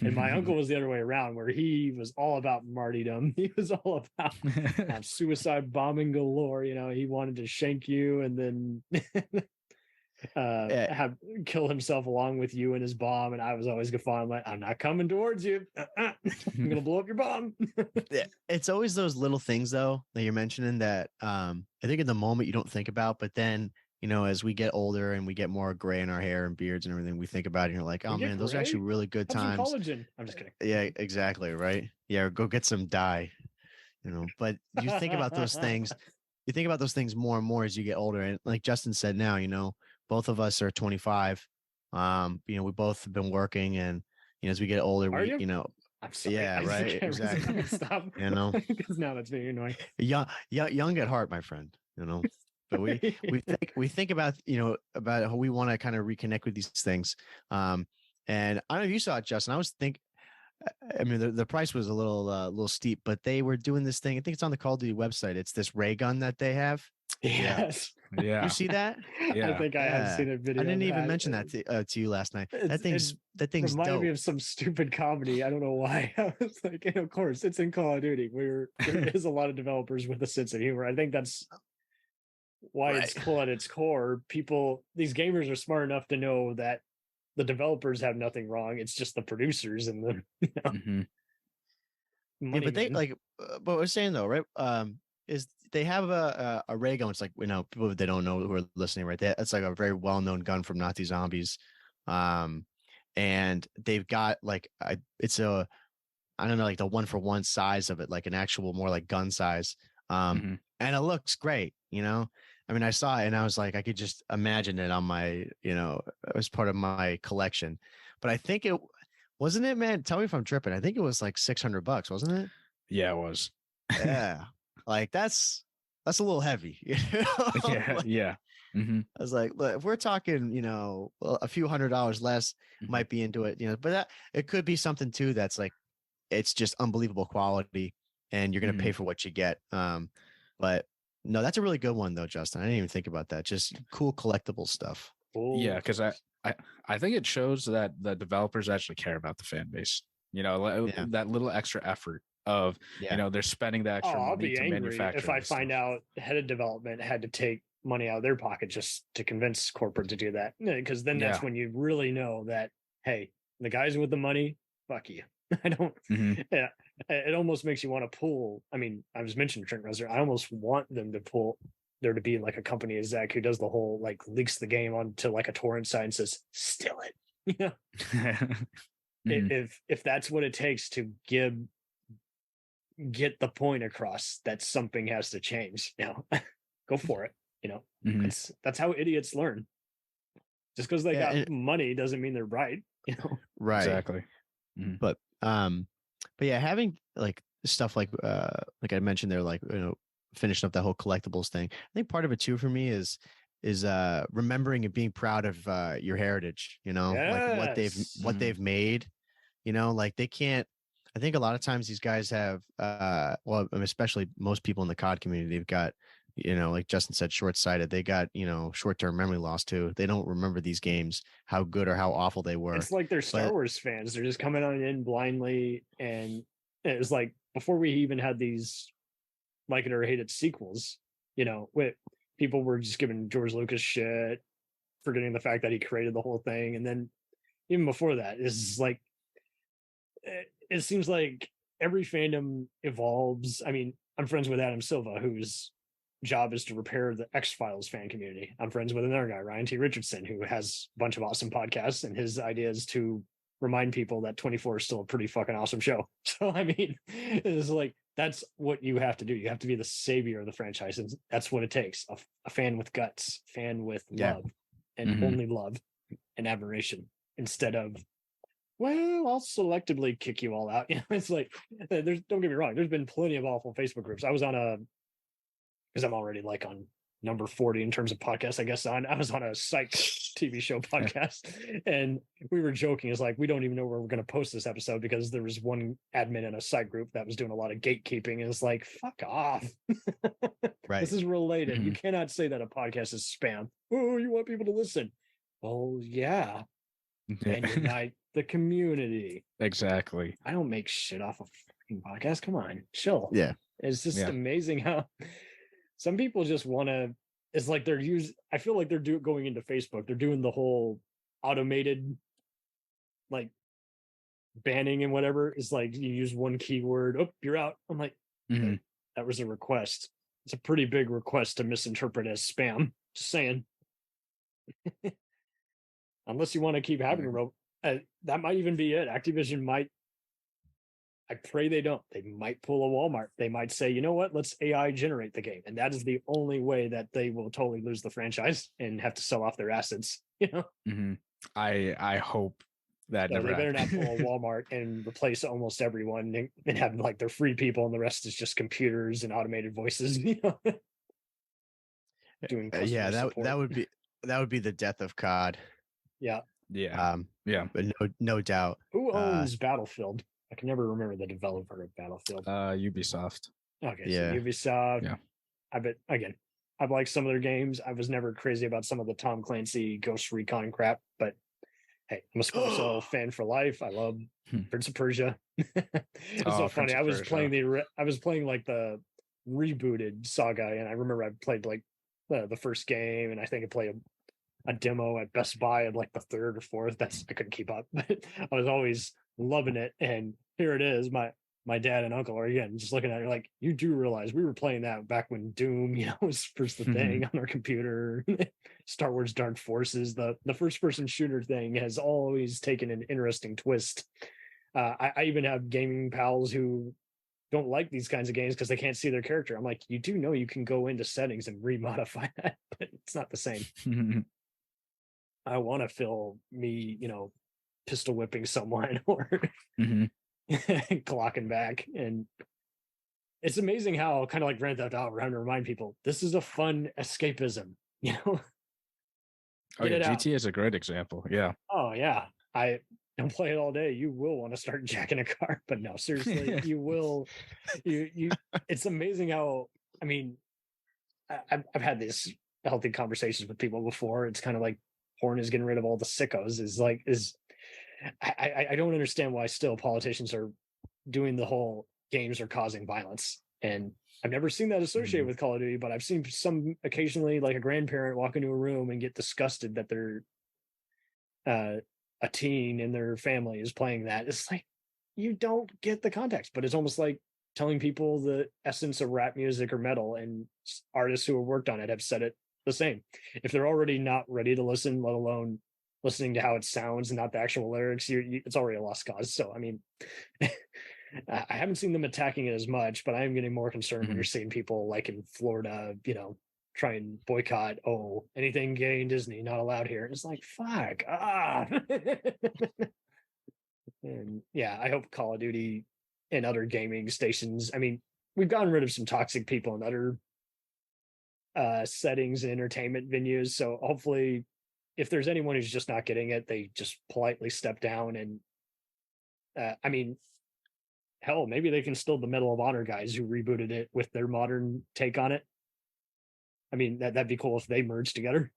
And my uncle was the other way around, where he was all about martyrdom. He was all about suicide bombing galore. He wanted to shank you and then kill himself along with you and his bomb. And I was always guffawing, like, I'm not coming towards you. I'm gonna blow up your bomb. It's always those little things though that you're mentioning that I think in the moment you don't think about, but then as we get older and we get more gray in our hair and beards and everything, we think about it and you're like, oh man, those are actually really good times. Collagen. I'm just kidding. Yeah, exactly. Right. Yeah. Go get some dye, but you think about those things. You think about those things more and more as you get older. And like Justin said now, both of us are 25. We both have been working, and as we get older, I'm sorry. Yeah, right. Exactly. Stop. Because now that's very annoying. Young at heart, my friend. But we think about about how we want to kind of reconnect with these things. And I don't know if you saw it, Justin. I mean, the price was a little steep, but they were doing this thing. I think it's on the Call of Duty website. It's this ray gun that they have. Yes. Yeah. You see that? Yeah. I think I have seen a video. I didn't even mention that to you last night. That thing's reminded dope. me of some stupid comedy. I don't know why. I was like, of course, it's in Call of Duty. There is a lot of developers with a sense of humor. I think that's why it's cool at its core. These gamers are smart enough to know that the developers have nothing wrong. It's just the producers and the but they but what we're saying though, right? Is they have a ray gun. It's like people they don't know who are listening, right? It's like a very well known gun from Nazi zombies, and they've got like it's a, I don't know, like the 1-for-1 size of it, like an actual more like gun size. And it looks great, you know. I mean, I saw it and I was like, I could just imagine it on my, you know, as part of my collection. But I think it wasn't it, man. Tell me if I'm tripping. I think it was like $600, wasn't it? Yeah, it was. Yeah, like that's a little heavy. You know? Yeah, yeah. I was like, look, if we're talking, you know, a few $100 less, might be into it, you know. But that it could be something too that's like, it's just unbelievable quality, and you're gonna pay for what you get. But no, that's a really good one though, Justin. I didn't even think about that. Just cool collectible stuff. Yeah, because I think it shows that the developers actually care about the fan base. You know, that little extra effort of, you know, they're spending the extra I'll money be to angry manufacture. if I this find out head of development had to take money out of their pocket just to convince corporate to do that. Because then that's when you really know that, hey, the guys with the money, fuck you. I don't. Yeah, it almost makes you want to pull. I mean, I was mentioning Trent Reznor. I almost want them to pull there to be like a company as Zach who does the whole like leaks the game onto like a torrent site and says, "Steal it." You know, if that's what it takes to get the point across that something has to change, you know, go for it. You know, that's how idiots learn. Just because they got money doesn't mean they're right. You know, right? Exactly. But yeah, having like stuff like I mentioned there, like, you know, finishing up that whole collectibles thing. I think part of it too for me is remembering and being proud of your heritage, you know, like what they've made, you know, like they can't. I think a lot of times these guys have well, especially most people in the COD community, they've got, you know, like Justin said, short-sighted. They got, you know, short-term memory loss too. They don't remember these games, how good or how awful they were. It's like they're Star Wars fans. They're just coming on in blindly, and it was like before we even had these like it or hate it sequels, you know, people were just giving George Lucas shit, forgetting the fact that he created the whole thing. And then even before that, is like it seems like every fandom evolves. I mean, I'm friends with Adam Silva, whose job is to repair the X-Files fan community. I'm friends with another guy, Ryan T. Richardson, who has a bunch of awesome podcasts, and his idea is to remind people that 24 is still a pretty fucking awesome show. So, I mean, it's like, that's what you have to do. You have to be the savior of the franchise. And that's what it takes. A fan with guts, fan with love, and only love and admiration, instead of, well, I'll selectively kick you all out. You know, it's like, don't get me wrong. There's been plenty of awful Facebook groups. I was on because I'm already like on number 40 in terms of podcasts, I guess. I was on a psych TV show podcast, and we were joking. It's like, we don't even know where we're going to post this episode because there was one admin in a psych group that was doing a lot of gatekeeping. And it's like, fuck off. Right. This is related. You cannot say that a podcast is spam. Oh, you want people to listen? Well, yeah. And unite the community. Exactly. I don't make shit off a fucking podcast. Come on, chill. Yeah. It's just amazing how some people just want to. It's like I feel like they're going into Facebook. They're doing the whole automated, like, banning and whatever. It's like you use one keyword, oh, you're out. I'm like, hey, that was a request. It's a pretty big request to misinterpret as spam. Just saying. Unless you want to keep having that might even be it. Activision might. I pray they don't. They might pull a Walmart. They might say, you know what? Let's AI generate the game, and that is the only way that they will totally lose the franchise and have to sell off their assets. You know. I hope that they better not pull a Walmart and replace almost everyone and have like their free people, and the rest is just computers and automated voices. You know. Doing that would be the death of COD. Yeah. But no doubt. Who owns Battlefield? I can never remember the developer of Battlefield. Ubisoft. Okay, so Ubisoft. Yeah. I bet, again, I've liked some of their games. I was never crazy about some of the Tom Clancy Ghost Recon crap, but hey, I'm a Splinter Cell fan for life. I love Prince of Persia. It's so funny. I was playing like the rebooted Saga, and I remember I played like the first game, and I think I played a demo at Best Buy at like the third or fourth. I couldn't keep up, but I was always loving it. And here it is. My my dad and uncle are again just looking at it like, you do realize we were playing that back when Doom, was first the thing on our computer. Star Wars Dark Forces, the first person shooter thing has always taken an interesting twist. I even have gaming pals who don't like these kinds of games because they can't see their character. I'm like, you do know you can go into settings and remodify that, but it's not the same. I want to feel me, pistol whipping someone or clocking back. And it's amazing how kind of like Grand Theft Auto, we're having to remind people this is a fun escapism, Oh yeah, GTA is a great example. Yeah. Oh yeah. I don't play it all day. You will want to start jacking a car, but no, seriously, you will. You. It's amazing how. I mean, I've had these healthy conversations with people before. It's kind of like porn is getting rid of all the sickos. I don't understand why still politicians are doing the whole games are causing violence, and I've never seen that associated with Call of Duty, but I've seen some occasionally, like a grandparent walk into a room and get disgusted that they're a teen in their family is playing that. It's like, you don't get the context, but it's almost like telling people the essence of rap music or metal, and artists who have worked on it have said it the same. If they're already not ready to listen, let alone listening to how it sounds and not the actual lyrics, it's already a lost cause. So, I mean, I haven't seen them attacking it as much, but I am getting more concerned when you're seeing people like in Florida, try and boycott, anything gay in Disney, not allowed here. It's like, fuck. And yeah, I hope Call of Duty and other gaming stations, I mean, we've gotten rid of some toxic people in other settings and entertainment venues. So hopefully, if there's anyone who's just not getting it, they just politely step down. And I mean, hell, maybe they can still the Medal of Honor guys who rebooted it with their modern take on it. I mean, that'd be cool if they merge together.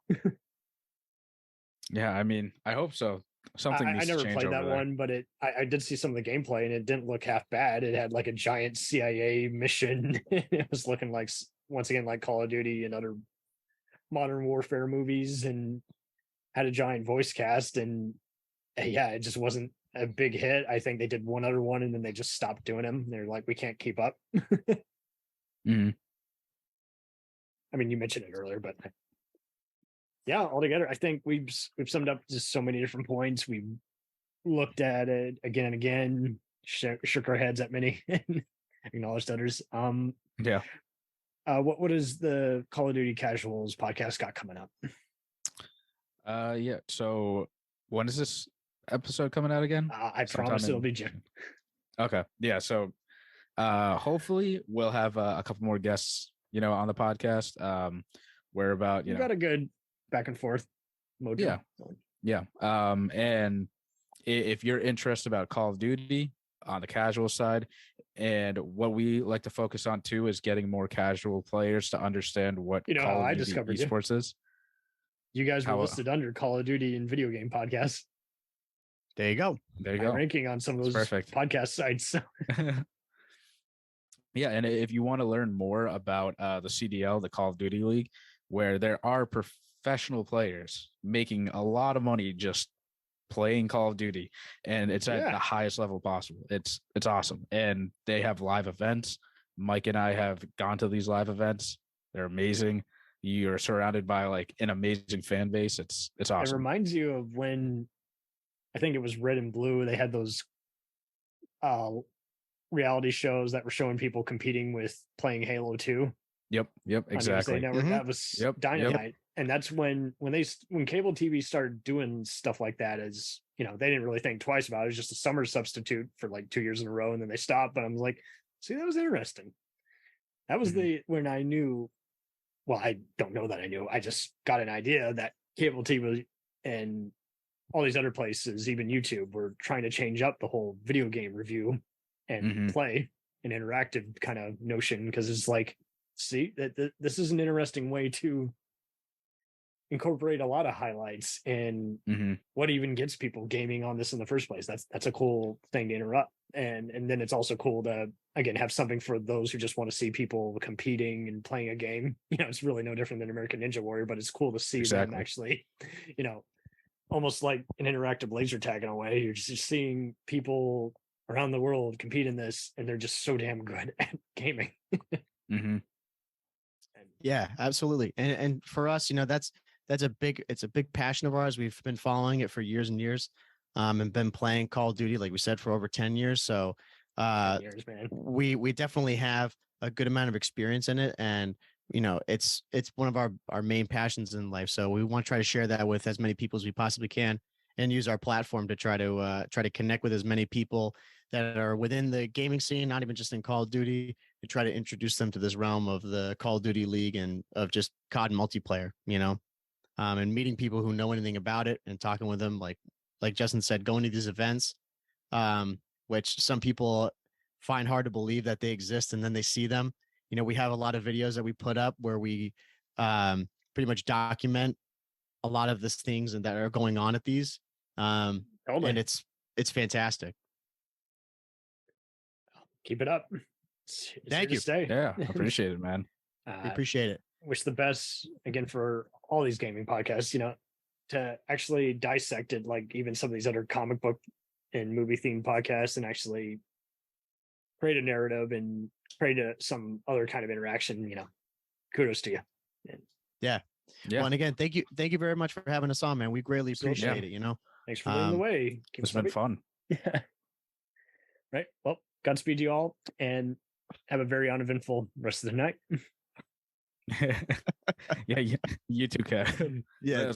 Yeah, I mean, I hope so. Something I needs never to change played over that there. one, but I did see some of the gameplay and it didn't look half bad. It had like a giant CIA mission. It was looking like, once again, like Call of Duty and other modern warfare movies, and had a giant voice cast. And yeah, it just wasn't a big hit. I think they did one other one and then they just stopped doing them. They're like, we can't keep up. I mean, you mentioned it earlier, but yeah, altogether, I think we've summed up just so many different points. We looked at it again and again, shook our heads at many, and acknowledged others. Yeah. What is the Call of Duty Casuals podcast got coming up? Yeah. So when is this episode coming out again? I promise it'll be June. Okay. Yeah. So hopefully we'll have a couple more guests, on the podcast. We're about, you got a good back and forth mode. Yeah. And if you're interested about Call of Duty on the casual side, and what we like to focus on too is getting more casual players to understand what Call of Duty discovered esports is. You guys were listed under Call of Duty and video game podcasts. There you go. There you go. Ranking on some of those podcast sites. Yeah, and if you want to learn more about the CDL, the Call of Duty League, where there are professional players making a lot of money just playing Call of Duty, and it's at the highest level possible. It's awesome, and they have live events. Mike and I have gone to these live events. They're amazing. You're surrounded by like an amazing fan base. It's awesome. It reminds you of when I think it was Red and Blue. They had those reality shows that were showing people competing with playing Halo 2. Yep, exactly. That was dynamite. And that's when cable TV started doing stuff like that, as they didn't really think twice about it. It was just a summer substitute for like 2 years in a row, and then they stopped. But I was like, see, that was interesting. That was when I knew. Well, I don't know that I knew. I just got an idea that cable TV and all these other places, even YouTube, were trying to change up the whole video game review and play an interactive kind of notion, because it's like, see, that this is an interesting way to incorporate a lot of highlights and what even gets people gaming on this in the first place. That's a cool thing to interrupt. And then it's also cool to, again, have something for those who just want to see people competing and playing a game. It's really no different than American Ninja Warrior, but it's cool to see them actually, almost like an interactive laser tag in a way. You're just seeing people around the world compete in this, and they're just so damn good at gaming. Mm-hmm. Yeah, absolutely. And for us, that's a big passion of ours. We've been following it for years and years, and been playing Call of Duty, like we said, for over 10 years. So 10 years, man. we definitely have a good amount of experience in it, and it's one of our main passions in life. So we want to try to share that with as many people as we possibly can, and use our platform to try to connect with as many people that are within the gaming scene, not even just in Call of Duty, to try to introduce them to this realm of the Call of Duty League and of just COD multiplayer, and meeting people who know anything about it and talking with them, like Justin said, going to these events, which some people find hard to believe that they exist, and then they see them. We have a lot of videos that we put up where we pretty much document a lot of the things that are going on at these, and it's fantastic. Keep it up. Thank you. Yeah, appreciate it, man. We appreciate it. Wish the best again for all these gaming podcasts, to actually dissect it, like even some of these other comic book and movie themed podcasts, and actually create a narrative and create some other kind of interaction. Kudos to you. Yeah. Well, and again, thank you very much for having us on, man. We greatly appreciate it. Thanks for leading the way. It's been fun. Yeah. Right. Well, Godspeed to you all, and have a very uneventful rest of the night. Yeah, you too, Kev. Yeah.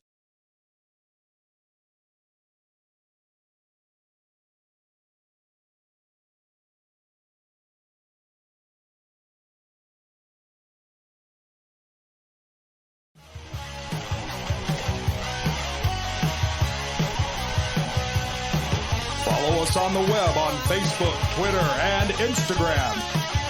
Follow us on the web on Facebook, Twitter, and Instagram.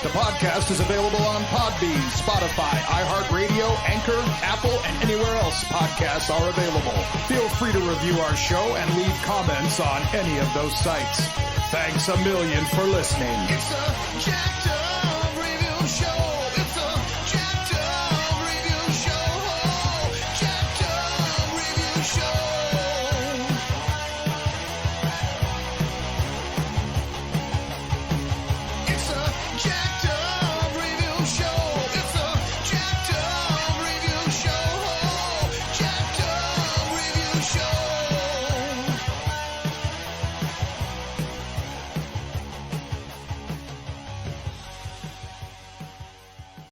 The podcast is available on Podbean, Spotify, iHeartRadio, Anchor, Apple, and anywhere else podcasts are available. Feel free to review our show and leave comments on any of those sites. Thanks a million for listening. It's a jacked up